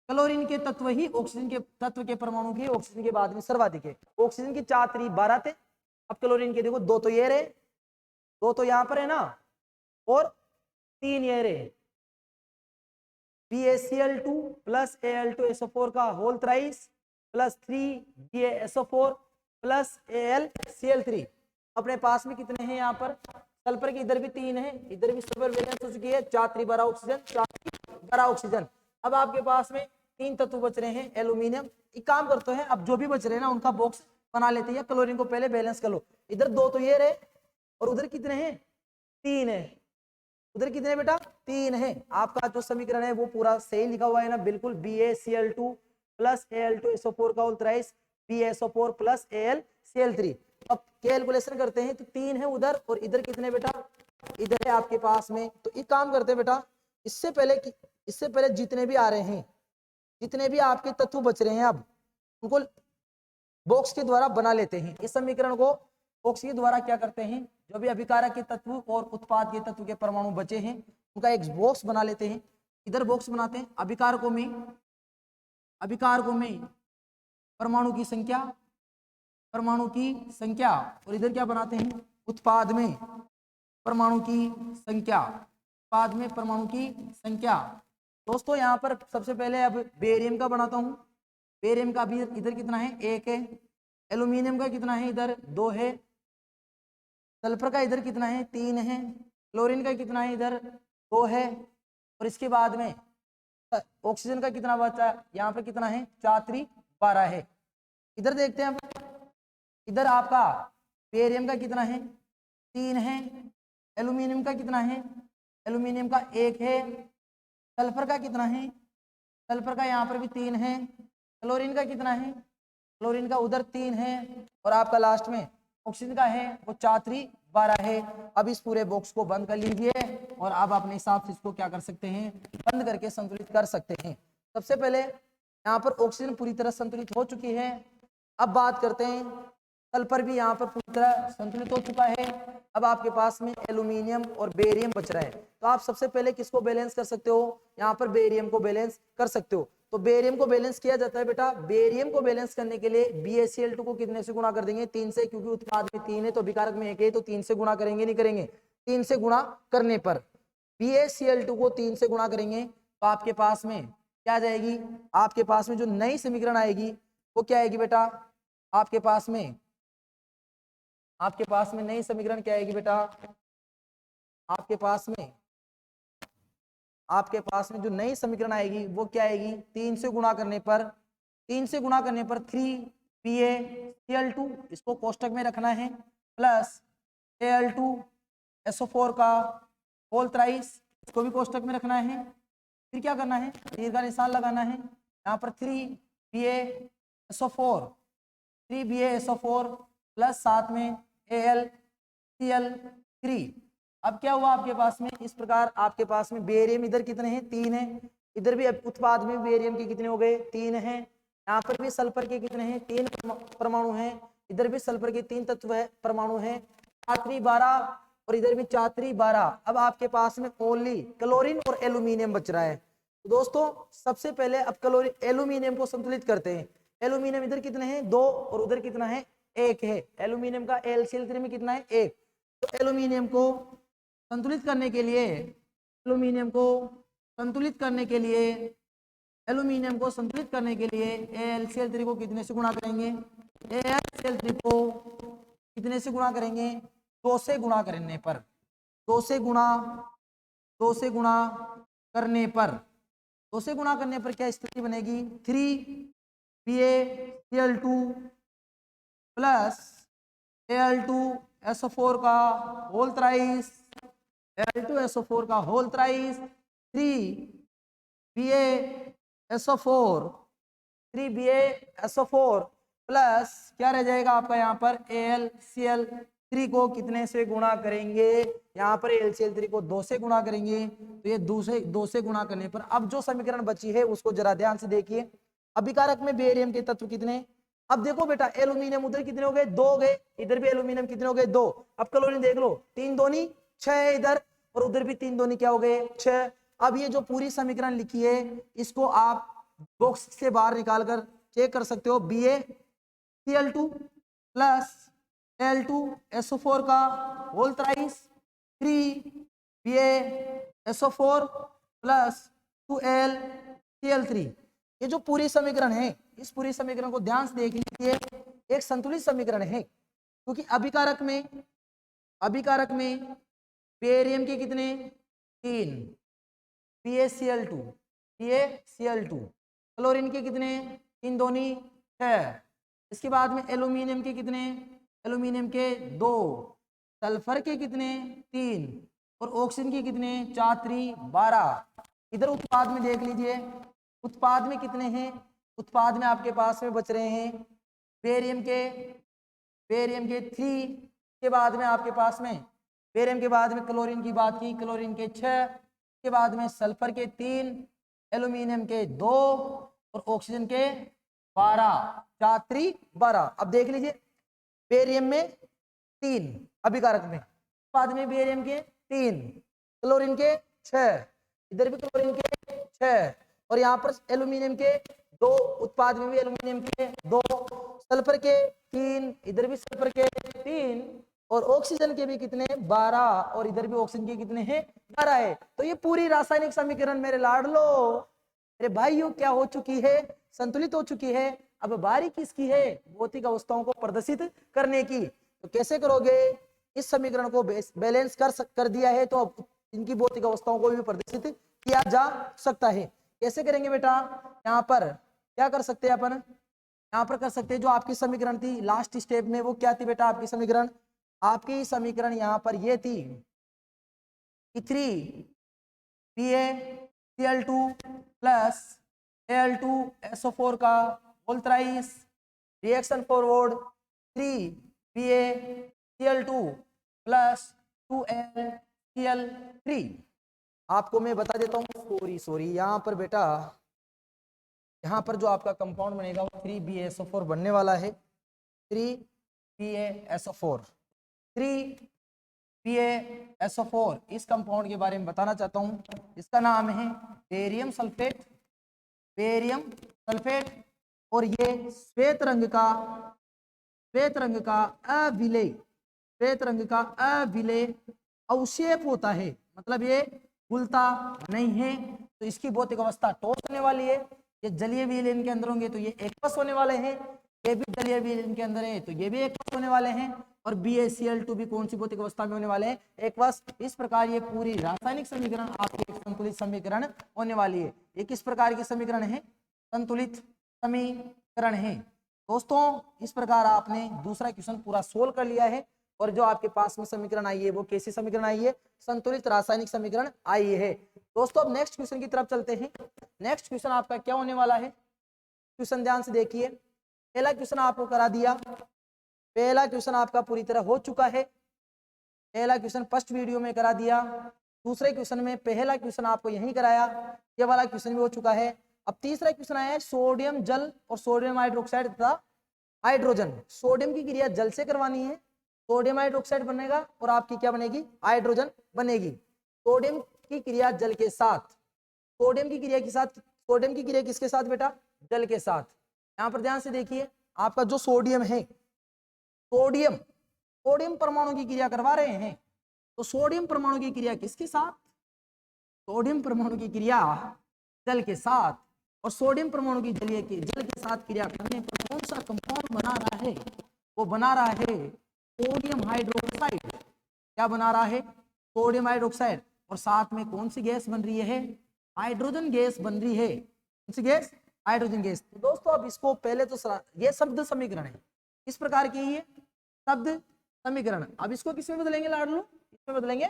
क्लोरीन के तत्व ही ऑक्सीजन के तत्व के परमाणु के ऑक्सीजन के बाद में सर्वाधिक है। ऑक्सीजन की 4 12 थे, अब क्लोरीन के देखो 2 तो ये रहे, 2 तो यहाँ पर है ना, और 3 ये रहे। PaCl2 प्लस Al2SO4 का whole thrice plus 3BaSO4 plus AlCl3। अपने पास में कितने हैं? यहाँ पर सल्फर की इधर भी 3 है, इधर भी सल्फर वैलेंस हो चुकी है, 4 12 ऑक्सीजन, 4 12 ऑक्सीजन। अब आपके पास में 3 तत्व बच रहे हैं एल्यूमिनियम। एक काम करते हैं, अब जो भी बच रहे हैं ना उनका बॉक्स बना लेते हैं। क्लोरीन को पहले बैलेंस कर लो, इधर 2 तो ये रहे और उधर कितने हैं? 3 है। उधर कितने बेटा? 3 है। आपका जो समीकरण है वो पूरा सही लिखा हुआ है ना, बिल्कुल। BaCl2 प्लस Al2SO4 का whole thrice, BaSO4 plus AlCl3। अब कैलकुलेशन करते हैं तो 3 है उधर और इधर कितने बेटा? इधर है आपके पास में। तो एक काम करते हैं बेटा, इससे पहले जितने भी आ रहे हैं, जितने भी आपके तत्व बच रहे हैं, अब उनको बॉक्स के द्वारा बना लेते हैं। इस समीकरण को बॉक्स के द्वारा क्या करते हैं? जो भी अभिकारक के तत्व और उत्पाद के तत्व के परमाणु बचे हैं उनका एक बॉक्स बना लेते हैं। इधर बॉक्स बनाते हैं, अभिकारकों में परमाणु की संख्या, और इधर क्या बनाते हैं? उत्पाद में परमाणु की संख्या। दोस्तों यहाँ पर सबसे पहले अब बेरियम का बनाता हूँ। बेरियम का भी इधर कितना है? 1 है। एल्यूमिनियम का कितना है? इधर 2 है। सल्फर का इधर कितना है? 3 है। क्लोरीन का कितना है? इधर 2 है। और इसके बाद में ऑक्सीजन का कितना बचा? यहाँ पर कितना है? 4 12 है। इधर देखते हैं, इधर आपका बेरियम का कितना है? 3 है। एल्यूमिनियम का कितना है? एल्यूमिनियम का 1 है। सल्फर का कितना है? सल्फर का यहाँ पर भी 3 है। क्लोरीन का कितना है? क्लोरीन का उधर 3 है। और आपका लास्ट में ऑक्सीजन का है वो 4 12 है। अब इस पूरे बॉक्स को बंद कर लीजिए और अब अपने हिसाब से इसको क्या कर सकते हैं? बंद करके संतुलित कर सकते हैं। सबसे पहले यहाँ पर ऑक्सीजन पूरी तरह संतुलित हो चुकी है। अब बात करते हैं, सल्फर भी यहाँ पर पूरी तरह संतुलित हो चुका है। अब आपके पास में एल्यूमिनियम और बेरियम बच रहा है, तो आप सबसे पहले किसको बैलेंस कर सकते हो? यहाँ पर बेरियम को बैलेंस कर सकते हो। तो बेरियम को बैलेंस किया जाता है बेटा, बेरियम को बैलेंस करने के लिए BaCl2 को कितने से गुणा कर देंगे? 3 से, क्योंकि उत्पाद में 3 है तो विकारक में 1 है, तो 3 से गुणा करेंगे, नहीं करेंगे? 3 से गुणा करने पर BaCl2 को 3 से गुणा करेंगे तो तो आपके पास में क्या जाएगी, आपके पास में जो नई समीकरण आएगी वो क्या आएगी बेटा, आपके पास में नई समीकरण क्या आएगी बेटा, आपके पास में जो नई समीकरण आएगी वो क्या आएगी, 3 से गुणा करने पर 3 इसको कोष्टक में रखना है, प्लस Al2SO4 का होल थ्राइस, इसको भी कोष्टक में रखना है। फिर क्या करना है, तीर का निशान लगाना है, यहाँ पर 3BaSO4 प्लस साथ में AlCl3। अब क्या हुआ आपके पास में, इस प्रकार आपके पास में बेरियम इधर कितने हैं, 3 है, इधर भी उत्पाद में बेरियम के कितने हो गए, 3 है, यहाँ पर भी सल्फर के कितने हैं, 3 परमाणु हैं, इधर भी सल्फर के 3 तत्व है, परमाणु हैं, 4×3=12 और इधर भी 4×3=12। अब आपके पास में ओनली क्लोरीन और एल्यूमिनियम बच रहा है। तो दोस्तों सबसे पहले अब क्लोरीन एल्यूमिनियम को संतुलित करते हैं। एल्यूमिनियम इधर कितने हैं, 2 और उधर कितना है, 1 है। एल्यूमिनियम का AlCl3 में कितना है, 1। तो एल्यूमिनियम को संतुलित करने के लिए एल्यूमिनियम को संतुलित करने के लिए AlCl3 को कितने से गुणा करेंगे, AlCl3 को कितने से गुणा करेंगे, 2 से गुणा करने पर 2 से गुणा करने पर क्या स्थिति बनेगी, 3BaCl2 प्लस Al2SO4 का होल थ्राइस, 3BaSO4 प्लस क्या रह जाएगा आपका, यहाँ पर AlCl3 को कितने से गुणा करेंगे, यहाँ पर AlCl3 को 2 से गुणा करेंगे, तो ये 2 से गुणा करने पर अब जो समीकरण बची है उसको जरा ध्यान से देखिए। अभिकारक में बेरियम के तत्व कितने, अब देखो बेटा एल्यूमिनियम उधर कितने हो गए, 2 हो गए, इधर भी एल्यूमिनियम कितने हो गए, 2। अब क्लोरीन देख लो, 3 दूनी 6 है इधर, और उधर भी 3 दूनी क्या हो गए, 6। अब ये जो पूरी समीकरण लिखी है इसको आप बॉक्स से बाहर निकालकर चेक कर सकते हो। BaCl2 प्लस Al2SO4 का whole thrice, 3BaSO4 plus 2AlCl3। ये जो पूरी समीकरण है, इस पूरी समीकरण को ध्यान से देख लीजिए, एक संतुलित समीकरण है, क्योंकि अभिकारक में बेरियम के कितने, 3, BaCl2, क्लोरीन के कितने, 3 दूनी 6, इसके बाद में एल्यूमिनियम के कितने, एल्यूमिनियम के 2, सल्फर के कितने, 3 और ऑक्सीजन के कितने, 4×3=12। इधर उत्पाद में देख लीजिए, उत्पाद में कितने हैं, उत्पाद में आपके पास में बच रहे हैं बेरियम के 3 के बाद में आपके पास में बेरियम के बाद में क्लोरीन की बात की, क्लोरीन के 6 के बाद में सल्फर के 3, एल्यूमिनियम के 2 और ऑक्सीजन के 12, 4×3=12। अब देख लीजिए बेरियम में 3 अभिकारक में, बाद में बेरियम के 3, क्लोरीन के 6, इधर भी क्लोरीन के 6 और यहाँ पर एल्यूमिनियम के 2, उत्पाद में भी एल्यूमिनियम के 2, सल्फर के 3, इधर भी सल्फर के 3 और ऑक्सीजन के भी कितने, 12 और इधर भी ऑक्सीजन के कितने हैं, 12 है। तो ये पूरी रासायनिक समीकरण मेरे लाडलो, मेरे भाइयों क्या हो चुकी है, संतुलित हो चुकी है। अब बारी किसकी है, भौतिक अवस्थाओं को प्रदर्शित करने की। तो कैसे करोगे, इस समीकरण को बैलेंस कर दिया है तो अब इनकी भौतिक अवस्थाओं को भी प्रदर्शित किया जा सकता है। कैसे करेंगे बेटा, यहाँ पर क्या कर सकते हैं अपन, यहाँ पर कर सकते हैं जो आपकी समीकरण थी लास्ट स्टेप में, वो क्या थी बेटा आपकी समीकरण, यहाँ पर ये थी कि 3BaCl2 प्लस Al2SO4 का whole thrice, reaction forward 3BaCl2 plus 2AlCl3। आपको मैं बता देता हूँ, सॉरी यहाँ पर बेटा, यहाँ पर जो आपका कंपाउंड बनेगा वो 3BaSO4 बनने वाला है, 3BaSO4 इस कंपाउंड के बारे में बताना चाहता हूँ। इसका नाम है बेरियम सल्फेट, और ये श्वेत रंग का अविलेय अवक्षेप होता है। मतलब ये घुलता नहीं है तो इसकी भौतिक अवस्था ठोस होने वाली है। ये जलीय विलयन के अंदर होंगे तो ये एक्वस होने वाले हैं, ये भी जलीय विलयन के अंदर है तो ये भी एक्वस होने वाले हैं, और BaCl2 भी कौन सी भौतिक अवस्था में होने वाले हैं, एक्वस। इस प्रकार ये पूरी रासायनिक समीकरण आपके एक संतुलित समीकरण होने वाली है। ये किस प्रकार के समीकरण है, संतुलित समीकरण है दोस्तों। इस प्रकार आपने दूसरा क्वेश्चन पूरा सोल्व कर लिया है, और जो आपके पास में समीकरण आई है वो कैसी समीकरण आई है, संतुलित रासायनिक समीकरण आई है दोस्तों। अब नेक्स्ट क्वेश्चन की तरफ चलते हैं। नेक्स्ट क्वेश्चन आपका क्या होने वाला है, क्वेश्चन ध्यान से देखिए। पहला क्वेश्चन आपको करा दिया, पहला क्वेश्चन आपका पूरी तरह हो चुका है, पहला क्वेश्चन फर्स्ट वीडियो में करा दिया। दूसरे क्वेश्चन में पहला क्वेश्चन आपको यहीं कराया, ये वाला क्वेश्चन भी हो चुका है। अब तीसरा क्वेश्चन आया है सोडियम जल और सोडियम हाइड्रोक्साइड तथा हाइड्रोजन। सोडियम की क्रिया जल से करवानी है, सोडियम हाइड्रोक्साइड बनेगा और आपकी क्या बनेगी, हाइड्रोजन बनेगी। सोडियम की क्रिया जल के साथ, सोडियम की क्रिया के साथ, सोडियम की क्रिया किसके साथ बेटा, जल के साथ। यहाँ पर ध्यान से देखिए, आपका जो सोडियम है, सोडियम सोडियम परमाणु की क्रिया करवा रहे हैं, तो सोडियम परमाणु की क्रिया किसके साथ, सोडियम परमाणु की क्रिया जल के साथ, और सोडियम परमाणु की जल के साथ क्रिया करने पर कौन सा कंपाउंड बना रहा है, वो बना रहा है सोडियम हाइड्रोक्साइड। क्या बना रहा है, सोडियम हाइड्रोक्साइड, और साथ में कौन सी गैस बन रही है, हाइड्रोजन गैस बन रही है। कौन सी गैस, हाइड्रोजन गैस। तो दोस्तों अब इसको पहले तो ये शब्द समीकरण है, इस प्रकार की है शब्द समीकरण। अब इसको किसमें बदलेंगे लाडलू, इसमें बदलेंगे,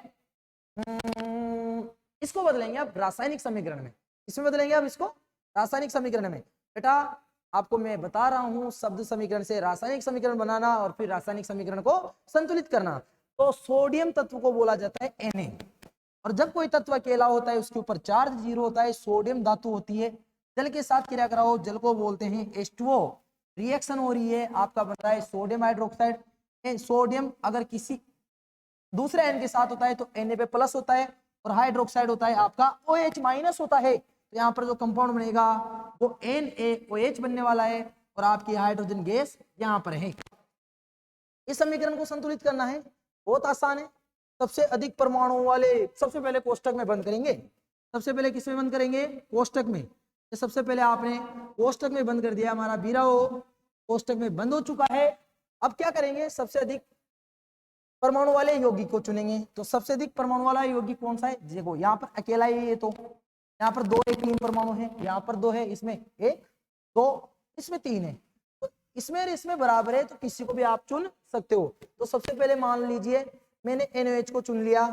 इसको बदलेंगे अब रासायनिक समीकरण में। इसमें बदलेंगे अब इसको रासायनिक समीकरण में। बेटा आपको मैं बता रहा हूं, शब्द समीकरण से रासायनिक समीकरण बनाना और फिर रासायनिक समीकरण को संतुलित करना। तो सोडियम तत्व को बोला जाता है Na, और जब कोई तत्व अकेला होता है उसके ऊपर चार्ज 0 होता है, सोडियम धातु होती है, जल के साथ क्रिया कराओ, जल को बोलते हैं H2O। रिएक्शन हो रही है, आपका बन रहा है सोडियम हाइड्रोक्साइड। सोडियम अगर किसी दूसरे एन के साथ होता है तो Na पे प्लस होता है, और हाइड्रोक्साइड होता है आपका OH माइनस होता है। तो यहाँ पर जो कंपाउंड बनेगा वो NaOH बनने वाला है, और आपकी हाइड्रोजन गैस यहाँ पर है। इस समीकरण को संतुलित करना है, बहुत आसान है। सबसे अधिक परमाणु वाले सबसे पहले कोष्टक में बंद करेंगे, सबसे पहले किसमें बंद करेंगे, कोष्टक में। तो सबसे पहले आपने कोष्टक में बंद कर दिया, हमारा बीराओ कोष्टक में बंद हो चुका है। अब क्या करेंगे, सबसे अधिक परमाणु वाले यौगिक को चुनेंगे। तो सबसे अधिक परमाणु वाला यौगिक कौन सा है, देखो यहाँ पर अकेला ही है, तो यहाँ पर 2 1 3 परमाणु है, यहाँ पर 2 है, इसमें 1 2, इसमें 3 है, तो इसमें बराबर है, तो किसी को भी आप चुन सकते हो। तो सबसे पहले मान लीजिए मैंने NaOH को चुन लिया,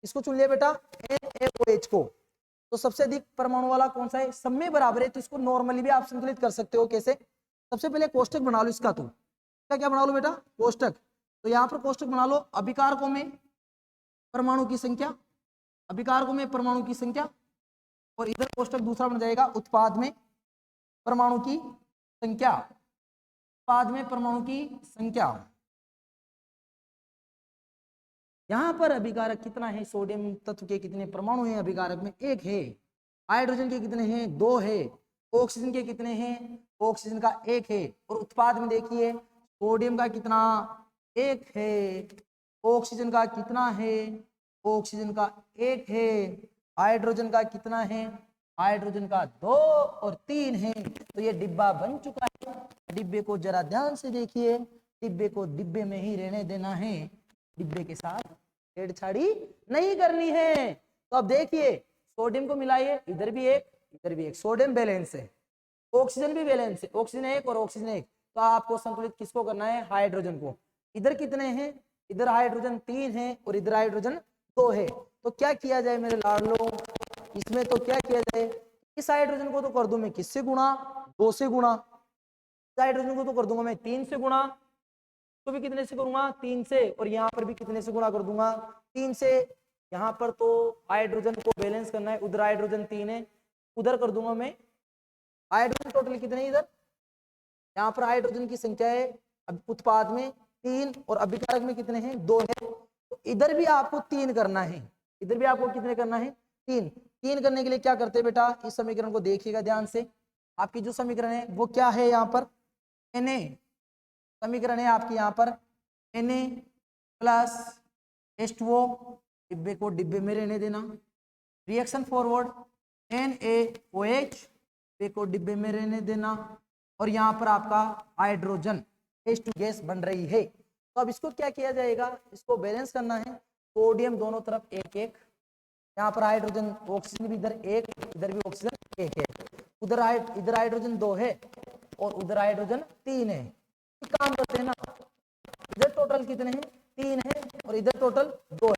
इसको चुन लिया बेटा NaOH को। तो सबसे अधिक परमाणु वाला कौन सा है, सब में बराबर है, तो इसको नॉर्मली भी आप संतुलित कर सकते हो। कैसे, सबसे पहले कोष्टक बना लो इसका, तो क्या बना लो बेटा, कोष्टक। तो यहाँ पर कोष्टक बना लो, अभिकारकों में परमाणु की संख्या, अभिकारकों में परमाणु की संख्या, और इधर कोष्टक दूसरा बन जाएगा उत्पाद में परमाणु की संख्या, उत्पाद में परमाणु की संख्या। यहाँ पर अभिकारक कितना है, सोडियम तत्व के कितने परमाणु हैं अभिकारक में, 1 है। हाइड्रोजन के कितने हैं, 2 है। ऑक्सीजन के कितने हैं, ऑक्सीजन का 1 है। और उत्पाद में देखिए सोडियम का कितना, 1 है। ऑक्सीजन का कितना है, ऑक्सीजन का 1 है। हाइड्रोजन का कितना है, हाइड्रोजन का 2 और 3 है। तो ये डिब्बा बन चुका है। डिब्बे को जरा ध्यान से देखिए, डिब्बे को डिब्बे में ही रहने देना है, डिब्बे के साथ छेड़छाड़ी नहीं करनी है। तो अब देखिए सोडियम को मिलाइए, इधर भी 1 इधर भी 1, सोडियम बैलेंस है, ऑक्सीजन भी बैलेंस है, ऑक्सीजन 1 और ऑक्सीजन 1। तो आपको संतुलित किसको करना है, हाइड्रोजन को। इधर कितने हैं, इधर हाइड्रोजन 3 है और इधर हाइड्रोजन 2 है। तो क्या किया जाए मेरे लाडलो, इसमें तो क्या किया जाए, इस हाइड्रोजन को तो कर दूं मैं किससे गुणा, 2 से गुणा। इस हाइड्रोजन को तो कर दूंगा मैं 3 से गुणा, तो भी कितने से करूंगा, 3 से। और यहाँ पर भी कितने से गुणा कर दूंगा, 3 से। यहाँ पर तो हाइड्रोजन को बैलेंस करना है, उधर हाइड्रोजन 3 है, उधर कर दूंगा मैं हाइड्रोजन टोटल कितने, इधर यहाँ पर हाइड्रोजन की संख्या है अब उत्पाद में 3 और अभिकारक में कितने हैं, 2 है। तो इधर भी आपको 3 करना है, इधर भी आपको कितने करना है, 3। 3 करने के लिए क्या करते हैं बेटा, इस समीकरण को देखिएगा ध्यान से। आपकी जो समीकरण है वो क्या है, यहाँ पर Na समीकरण है आपकी, यहाँ पर Na प्लस H2O, डिब्बे को डिब्बे में रहने देना, रिएक्शन फॉरवर्ड NaOH पे को डिब्बे में रहने देना और यहाँ पर आपका हाइड्रोजन H2 गैस बन रही है। तो अब इसको क्या किया जाएगा, इसको बैलेंस करना है। सोडियम दोनों तरफ एक एक, यहाँ पर हाइड्रोजन ऑक्सीजन भी इधर एक, इधर भी ऑक्सीजन एक है, इधर हाइड्रोजन 2 है और उधर हाइड्रोजन 3 है। काम करते हैं ना, इधर टोटल कितने हैं 3 है और इधर टोटल 2 है।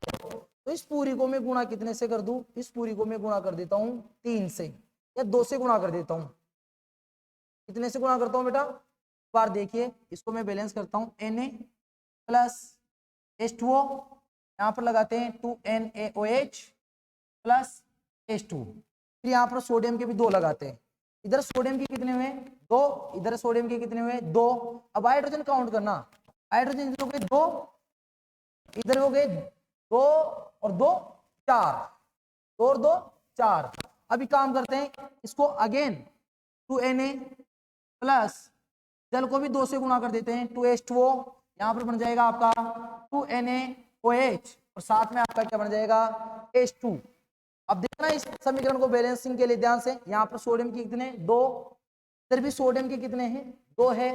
तो इस पूरी को मैं गुणा कितने से कर दूं, इस पूरी को मैं गुणा कर देता हूं 3 से या 2 से गुणा कर देता हूं। कितने से गुणा करता हूं बेटा, बार देखिए इसको मैं बैलेंस करता हूं। Na प्लस H2O, यहाँ पर लगाते हैं 2NaOH प्लस H2, फिर यहाँ पर सोडियम के भी 2 लगाते हैं। इधर सोडियम के कितने हुए 2, इधर सोडियम के कितने हुए 2। अब हाइड्रोजन काउंट करना, हाइड्रोजन इधर हो गए 2, इधर हो गए 2 और 2 4, 2 और 2 4। अभी काम करते हैं इसको अगेन 2Na प्लस जल को भी 2 से गुणा कर देते हैं 2H2O, यहाँ पर बन जाएगा आपका 2NaOH और साथ में आपका क्या बन जाएगा H2। अब देखना इस समीकरण को बैलेंसिंग के लिए ध्यान से, यहाँ पर सोडियम के कितने 2, इधर भी सोडियम के कितने हैं 2 है,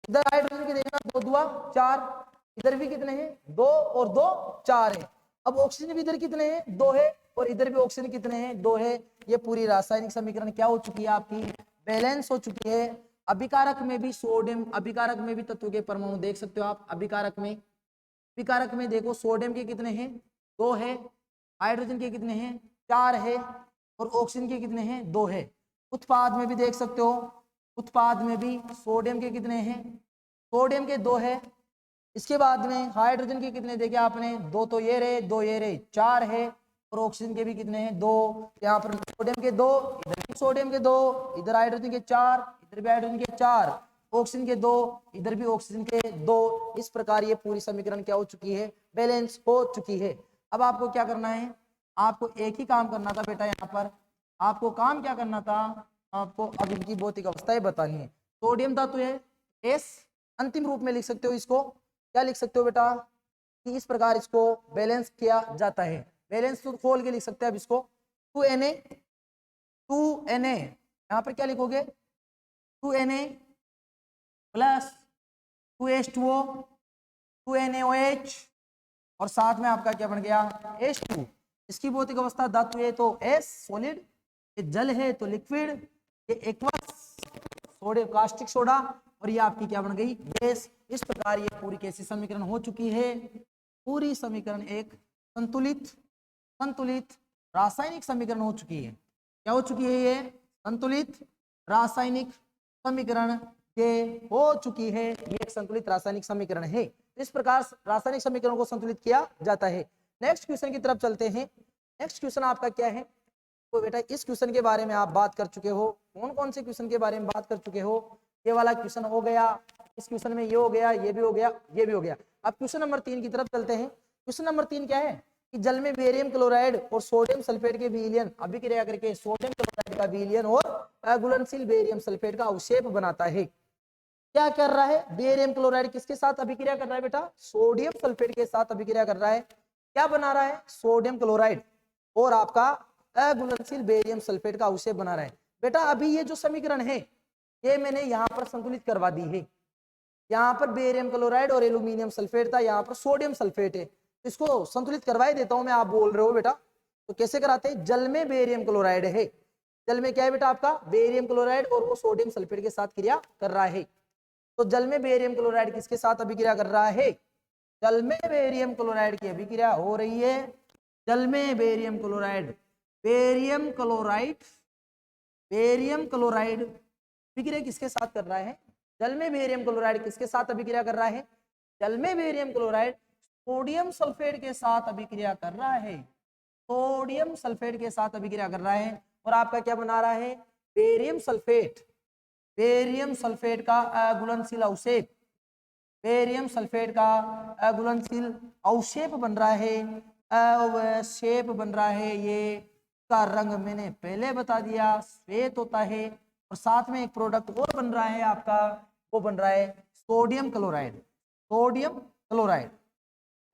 इधर हाइड्रोजन के देखना 2 दुआ 4, इधर भी कितने हैं 2 और 2 4 है। अब ऑक्सीजन भी इधर कितने हैं 2 है और इधर भी ऑक्सीजन कितने हैं 2 है। ये पूरी रासायनिक समीकरण क्या हो चुकी है आपकी, बैलेंस हो चुकी है। अभिकारक में भी सोडियम, अभिकारक में भी तत्व के परमाणु देख सकते हो आप। अभिकारक में देखो सोडियम के कितने हैं 2 है, हाइड्रोजन के कितने हैं 4 है और ऑक्सीजन के कितने हैं 2 है। उत्पाद में भी देख सकते हो, उत्पाद में भी सोडियम के कितने हैं, सोडियम के 2 है। इसके बाद में हाइड्रोजन के कितने देखे आपने 2, तो ये रहे 2 ये रहे 4 है और ऑक्सीजन के भी कितने हैं 2। यहाँ पर सोडियम के 2, इधर भी सोडियम के 2, इधर हाइड्रोजन के 4, इधर भी हाइड्रोजन के 4, ऑक्सीजन के 2, इधर भी ऑक्सीजन के 2। इस प्रकार ये पूरी समीकरण क्या हो चुकी है, बैलेंस हो चुकी है। अब आपको क्या करना है, आपको एक ही काम करना था बेटा, यहाँ पर आपको काम क्या करना था, आपको अब इनकी भौतिक अवस्थाएं बतानी है। सोडियम धातु है S, अंतिम रूप में लिख सकते हो इसको, क्या लिख सकते हो बेटा कि इस प्रकार इसको बैलेंस किया जाता है। बैलेंस तो खोल के लिख सकते हैं। अब इसको 2Na यहाँ पर क्या लिखोगे 2Na प्लस 2H2O 2NaOH और साथ में आपका क्या बन गया H2। इसकी भौतिक अवस्था धातु है तो S सॉलिड, ये जल है तो लिक्विड, ये एक्वस सोडियम कास्टिक सोडा और ये आपकी क्या बन गई गैस। इस प्रकार ये पूरी कैसी समीकरण हो चुकी है, पूरी समीकरण एक संतुलित रासायनिक समीकरण हो चुकी है। क्या हो चुकी है, ये संतुलित रासायनिक समीकरण के हो चुकी है। ये एक संतुलित रासायनिक समीकरण है। इस प्रकार रासायनिक समीकरण को संतुलित किया जाता है। नेक्स्ट क्वेश्चन की तरफ चलते हैं। नेक्स्ट क्वेश्चन आपका क्या है, तो बेटा इस क्वेश्चन के बारे में आप बात कर चुके हो। कौन कौन से क्वेश्चन के बारे में बात कर चुके हो, ये वाला क्वेश्चन हो गया, इस क्वेश्चन में ये हो गया, ये भी हो गया, ये भी हो गया। अब क्वेश्चन नंबर 3 की तरफ चलते हैं। क्वेश्चन नंबर 3 क्या है कि जल में बेरियम क्लोराइड और सोडियम सल्फेट के विलयन अभिक्रिया करके सोडियम क्लोराइड का विलयन और घुलनशील बेरियम सल्फेट का अवक्षेप बनाता है। क्या कर रहा है, बेरियम क्लोराइड किसके साथ अभिक्रिया कर रहा है बेटा, सोडियम सल्फेट के साथ अभिक्रिया कर रहा है। क्या बना रहा है, सोडियम क्लोराइड और आपका अघुलनशील बेरियम सल्फेट का अवक्षेप बना रहा है। बेटा अभी ये जो समीकरण है ये मैंने यहाँ पर संतुलित करवा दी है। यहाँ पर बेरियम क्लोराइड और एल्यूमिनियम सल्फेट था, यहाँ पर सोडियम सल्फेट है। इसको संतुलित करवा ही देता हूं मैं, आप बोल रहे हो बेटा तो कैसे कराते हैं। जल में बेरियम क्लोराइड है, जल में क्या है बेटा आपका बेरियम क्लोराइड और वो सोडियम सल्फेट के साथ क्रिया कर रहा है। तो जल में बेरियम क्लोराइड किसके साथ अभिक्रिया कर रहा है, जल में बेरियम क्लोराइड की अभिक्रिया हो रही है। जल में बेरियम क्लोराइड अभिक्रिया किसके साथ कर रहा है, जल में बेरियम क्लोराइड किसके साथ अभिक्रिया कर रहा है, जल में बेरियम क्लोराइड सोडियम सल्फेट के साथ अभिक्रिया कर रहा है, सोडियम सल्फेट के साथ अभिक्रिया कर रहा है। और आपका क्या बना रहा है, बेरियम सल्फेट का अघुलनशील अवक्षेप, बेरियम सल्फेट का अघुलनशील अवक्षेप बन रहा है, अवक्षेप बन रहा है। ये का रंग मैंने पहले बता दिया, श्वेत होता है। और साथ में एक प्रोडक्ट और बन रहा है आपका, वो बन रहा है सोडियम क्लोराइड।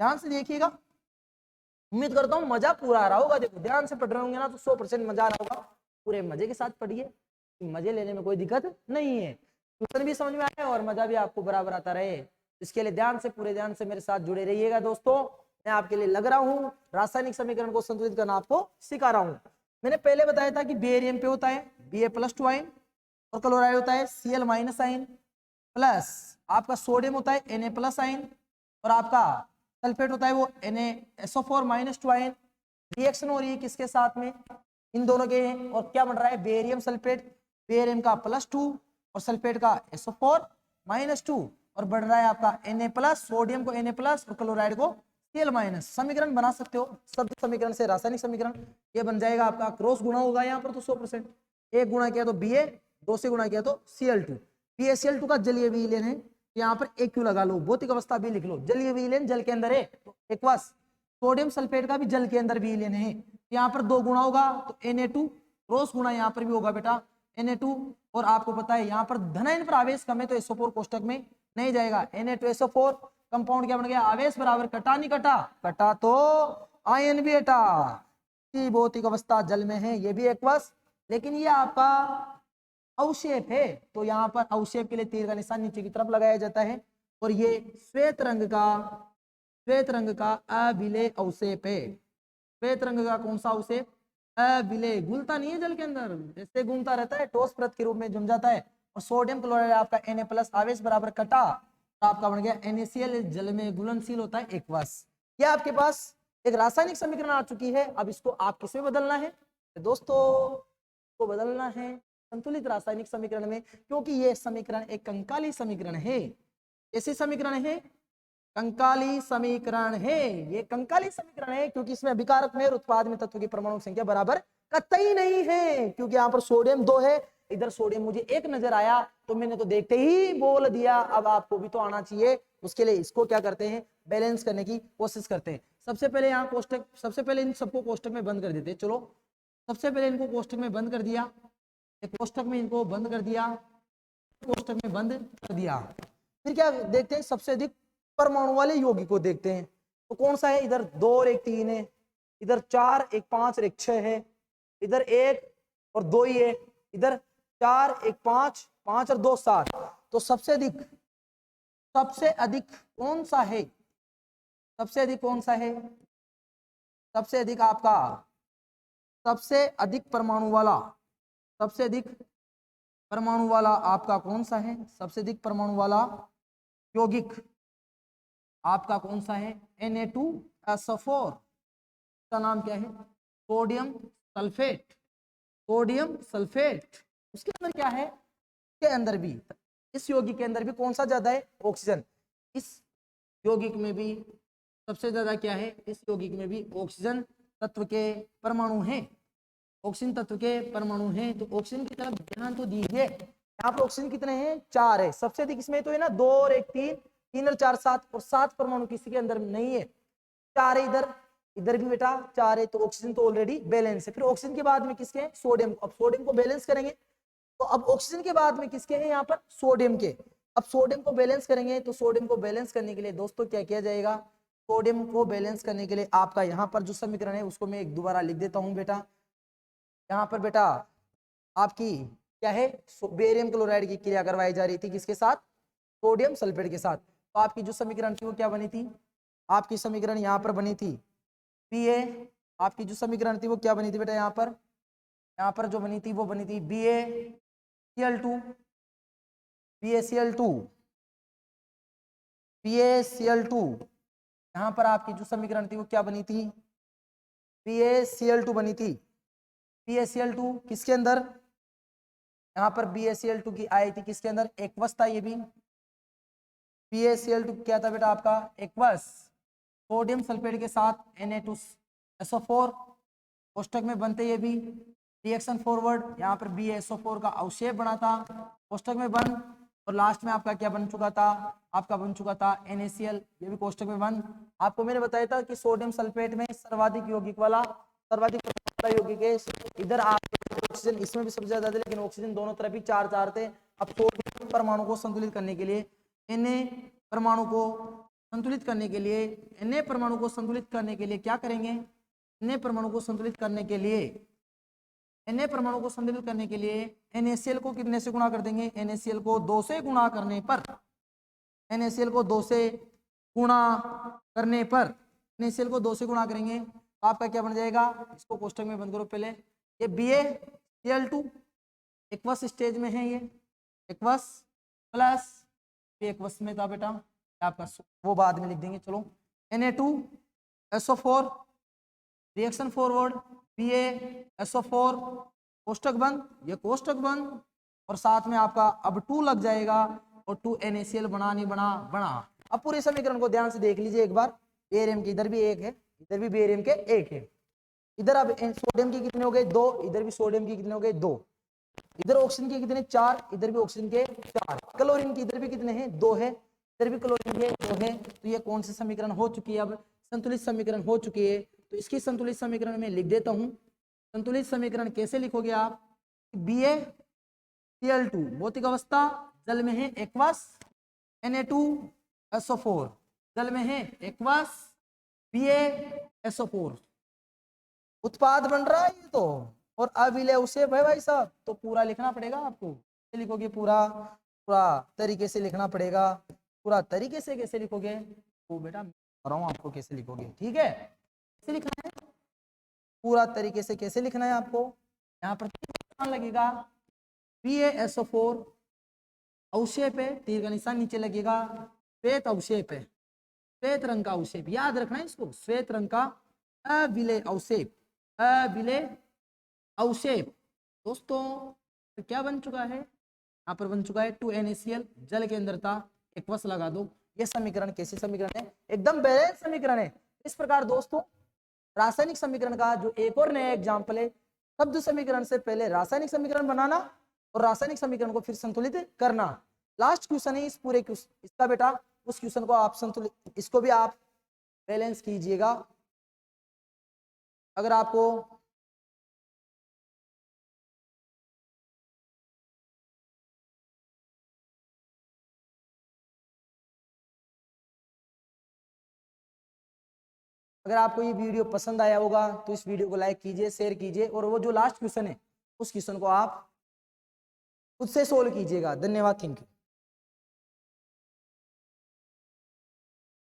ध्यान से देखिएगा, उम्मीद करता हूँ मजा पूरा आ रहा होगा। देखो ध्यान से पढ़ रहे होंगे ना तो 100% मजा आ रहा होगा। पूरे मजे के साथ पढ़िए, मजे लेने में कोई दिक्कत नहीं है। ट्यूशन भी समझ में आए और मजा भी आपको बराबर आता रहे, इसके लिए ध्यान से, पूरे ध्यान से मेरे साथ जुड़े रहिएगा दोस्तों। मैं आपके लिए लग रहा हूँ, रासायनिक समीकरण को संतुलित करना आपको सिखा रहा हूँ। मैंने पहले बताया था कि बेरियम पे होता है Ba+ आयन और क्लोराइड होता है Cl- आयन, प्लस आपका सोडियम होता है Na+ आयन और आपका सल्फेट होता है वो NaSO4- आयन। रिएक्शन हो रही है किसके साथ में, इन दोनों के, और क्या बन रहा है बेरियम सल्फेट, बेरियम का +2 और सल्फेट का SO4- और बढ़ रहा है आपका Na+, सोडियम को Na+ और क्लोराइड को Cl-। समीकरण बना सकते हो शब्द समीकरण से रासायनिक समीकरण, ये बन जाएगा आपका, क्रॉस गुणा होगा यहाँ पर तो 100%, एक गुणा किया तो Ba, दो से गुणा किया तो Cl2। BaCl2 का जलीय विलयन है, यहाँ पर AQ लगा लो, भौतिक अवस्था भी लिख लो, जलीय विलयन जल के अंदर है तो एक्वस। सोडियम सल्फेट का भी जल के अंदर विलयन है, यहाँ पर दो गुणा होगा तो Na2, क्रॉस गुणा यहाँ पर भी होगा बेटा Na2, और आपको पता है यहाँ पर धनायन पर आवेश कम है तो SO4 कोष्टक में नहीं जाएगा। Na2SO4 कंपाउंड क्या बन गया, आवेश बराबर कटा नहीं कटा, कटा तो आयन भी हटा, भौतिक अवस्था जल में है, ये भी एक्वस, लेकिन ये आपका अवशेप है तो यहाँ पर अवशेप के लिए तीर का निशान नीचे की तरफ लगाया जाता है, और ये श्वेत रंग का अविलेय अवशेप है। श्वेत रंग का कौन सा अवशेप, अविलेय, घुलता नहीं है जल के अंदर, जैसे घूमता रहता है ठोस परत के रूप में जम जाता है। और सोडियम क्लोराइड आपका Na+ आवेश बराबर कटा तो आपका बन गया NaCl, जल में घुलनशील होता है एक्वस। ये आपके पास एक रासायनिक समीकरण आ चुकी है, अब इसको आप किसमें बदलना है दोस्तों, को बदलना है संतुलित रासायनिक समीकरण में, क्योंकि ये समीकरण एक कंकाली समीकरण है। ऐसी समीकरण है, कंकाली समीकरण है, ये कंकाली समीकरण है क्योंकि इसमें अभिकारक में और उत्पाद में तत्व की परमाणु संख्या बराबर कतई नहीं है, क्योंकि यहाँ पर सोडियम 2 है, इधर सोडियम मुझे 1 नजर आया तो मैंने तो देखते ही बोल दिया, अब आपको भी तो आना चाहिए, उसके लिए इसको क्या करते हैं, बैलेंस करने की कोशिश करते हैं। सबसे पहले यहाँ कोष्टक, सबसे पहले इन सबको कोष्टक में बंद कर देते, चलो सबसे पहले इनको कोष्टक में बंद कर दिया, एक कोष्टक में इनको बंद कर दिया, कोष्टक में बंद कर दिया। फिर क्या देखते हैं, सबसे अधिक परमाणु वाले यौगिक को देखते हैं, तो कौन सा है, इधर 2 और 1 3 है, इधर 4 1 5 और 1 6 है, इधर 1 और 2 ही है, इधर 4 1 5 5 और 2 7। तो सबसे अधिक कौन सा है, सबसे अधिक कौन सा है, सबसे अधिक आपका, सबसे अधिक परमाणु वाला, सबसे अधिक परमाणु वाला आपका कौन सा है, सबसे अधिक परमाणु वाला यौगिक आपका कौन सा है, Na2SO4 का नाम क्या है, सोडियम सल्फेट, सोडियम सल्फेट। उसके अंदर क्या है, के अंदर भी, इस यौगिक के अंदर भी कौन सा ज्यादा है, ऑक्सीजन। इस यौगिक में भी सबसे ज्यादा क्या है, इस यौगिक में भी ऑक्सीजन तत्व के परमाणु हैं, ऑक्सीजन तत्व के परमाणु हैं। तो ऑक्सीजन की तरफ ध्यान तो दीजिए, यहाँ पर ऑक्सीजन कितने हैं, 4 है, सबसे अधिक इसमें तो है ना, 2 और 1 3, 3 और 4 7, और 7 परमाणु किसी के अंदर नहीं है, 4 है इधर, इधर भी बेटा 4 है, तो ऑक्सीजन तो ऑलरेडी बैलेंस है। फिर ऑक्सीजन के बाद में किसके हैं, सोडियम, अब सोडियम को बैलेंस करेंगे, तो अब ऑक्सीजन के बाद में किसके हैं यहाँ पर, सोडियम के। अब सोडियम को बैलेंस करेंगे तो सोडियम को बैलेंस करने के लिए दोस्तों क्या किया जाएगा, सोडियम को बैलेंस करने के लिए आपका यहाँ पर जो समीकरण है उसको मैं एक दोबारा लिख देता हूँ बेटा। यहाँ पर बेटा आपकी क्या है, बेरियम क्लोराइड की क्रिया करवाई जा रही थी किसके साथ, सोडियम सल्फेट के साथ। तो आपकी जो समीकरण थी वो क्या बनी थी, आपकी समीकरण यहाँ पर बनी थी Ba, आपकी जो समीकरण थी वो क्या बनी थी बेटा, यहाँ पर जो बनी थी वो बनी थी BaCl2, BaCl2, BaCl2। यहाँ पर आपकी जो समीकरण थी वो क्या बनी थी, BaCl2 बनी थी, BaCl2 किसके अंदर, यहाँ पर BaCl2 की आई थी किसके अंदर, एक्वस था ये भी, BaCl2 क्या था बेटा आपका, एक्वस, सोडियम सल्फेट के साथ Na2SO4 कोष्टक में बनते ये भी रिएक्शन फॉरवर्ड, यहाँ पर BaSO4 का अवशेप बना था कोष्टक में बंद, और लास्ट में आपका क्या बन चुका था, आपका बन चुका था NaCl, ये भी कोष्टक में बंद। आपको मैंने बताया था कि सोडियम सल्फेट में सर्वाधिक यौगिक वाला यौगिक है, इधर आप ऑक्सीजन इसमें भी सबसे ज्यादा थे, लेकिन ऑक्सीजन दोनों तरफ ही 4 4 थे। अब सोडियम परमाणु को संतुलित करने के लिए Na परमाणु को संतुलित करने के लिए, Na परमाणु को संतुलित करने के लिए क्या करेंगे? Na परमाणु को संतुलित करने के लिए, Na परमाणु को संतुलित करने के लिए NaCl को कितने से गुणा कर देंगे? NaCl को 2 से गुणा करने पर, NaCl को 2 से गुणा करने पर, NaCl को 2 से गुणा करेंगे तो आपका क्या बन जाएगा? इसको कोष्टक में बंद करो पहले। ये BaCl2 एक्वस स्टेज में है, ये एक्वस प्लस एक्वस में था बेटा, आपका वो बाद में लिख देंगे। चलो Na2SO4 रिएक्शन फॉरवर्ड, BaSO4 कोष्टक बंद, ये कोष्टक बंद, और साथ में आपका अब 2 लग जाएगा और 2 NaCl बना। अब पूरे समीकरण को ध्यान से देख लीजिए एक बार। बेरियम की इधर भी 1 है, इधर भी बेरियम के 1 है, इधर अब सोडियम की कितने हो गए? 2, इधर भी सोडियम की कितने हो गए? 2, इधर ऑक्सीजन के कितने? 4, इधर भी ऑक्सीजन के 4, क्लोरीन की इधर भी कितने हैं? 2 है, इधर भी क्लोरीन के 2 है। तो ये कौन सी समीकरण हो चुकी है? अब संतुलित समीकरण हो चुकी है। तो इसकी संतुलित समीकरण में लिख देता हूं। संतुलित समीकरण कैसे लिखोगे आप? BaCl2 भौतिक अवस्था जल में है एक्वस, Na2SO4 जल में है एक्वस, BaSO4 उत्पाद बन रहा है ये तो, और अविलय उसे भाई साहब, तो पूरा लिखना पड़ेगा आपको। लिखोगे पूरा तरीके से लिखना पड़ेगा। पूरा तरीके से कैसे लिखोगे? वो बेटा बता रहा हूं आपको कैसे लिखोगे, ठीक है? कैसे लिखना है पूरा तरीके से, कैसे लिखना है आपको? यहाँ पर लगेगा BaSO4 अवशेप है, तीर का निशान नीचे लगेगा, श्वेत अवशेप है, श्वेत रंग का अवशेप, याद रखना है इसको, श्वेत रंग का अविलय अवशेप, अविलय अवशेप। दोस्तों तो क्या बन चुका है? यहाँ पर बन चुका है 2 NaCl, जल के अंदर था, एक्वस लगा दो। ये समीकरण कैसे समीकरण है? एकदम बैलेंस समीकरण है। इस प्रकार दोस्तों रासायनिक समीकरण का जो एक और नया एग्जाम्पल है, शब्द समीकरण से पहले रासायनिक समीकरण बनाना और रासायनिक समीकरण को फिर संतुलित करना। लास्ट क्वेश्चन है इस पूरे इसका बेटा, उस क्वेश्चन को आप संतुलित, इसको भी आप बैलेंस कीजिएगा। अगर आपको ये वीडियो पसंद आया होगा तो इस वीडियो को लाइक कीजिए, शेयर कीजिए, और वो जो लास्ट क्वेश्चन है उस क्वेश्चन को आप खुद से सोल्व कीजिएगा। धन्यवाद, थैंक यू।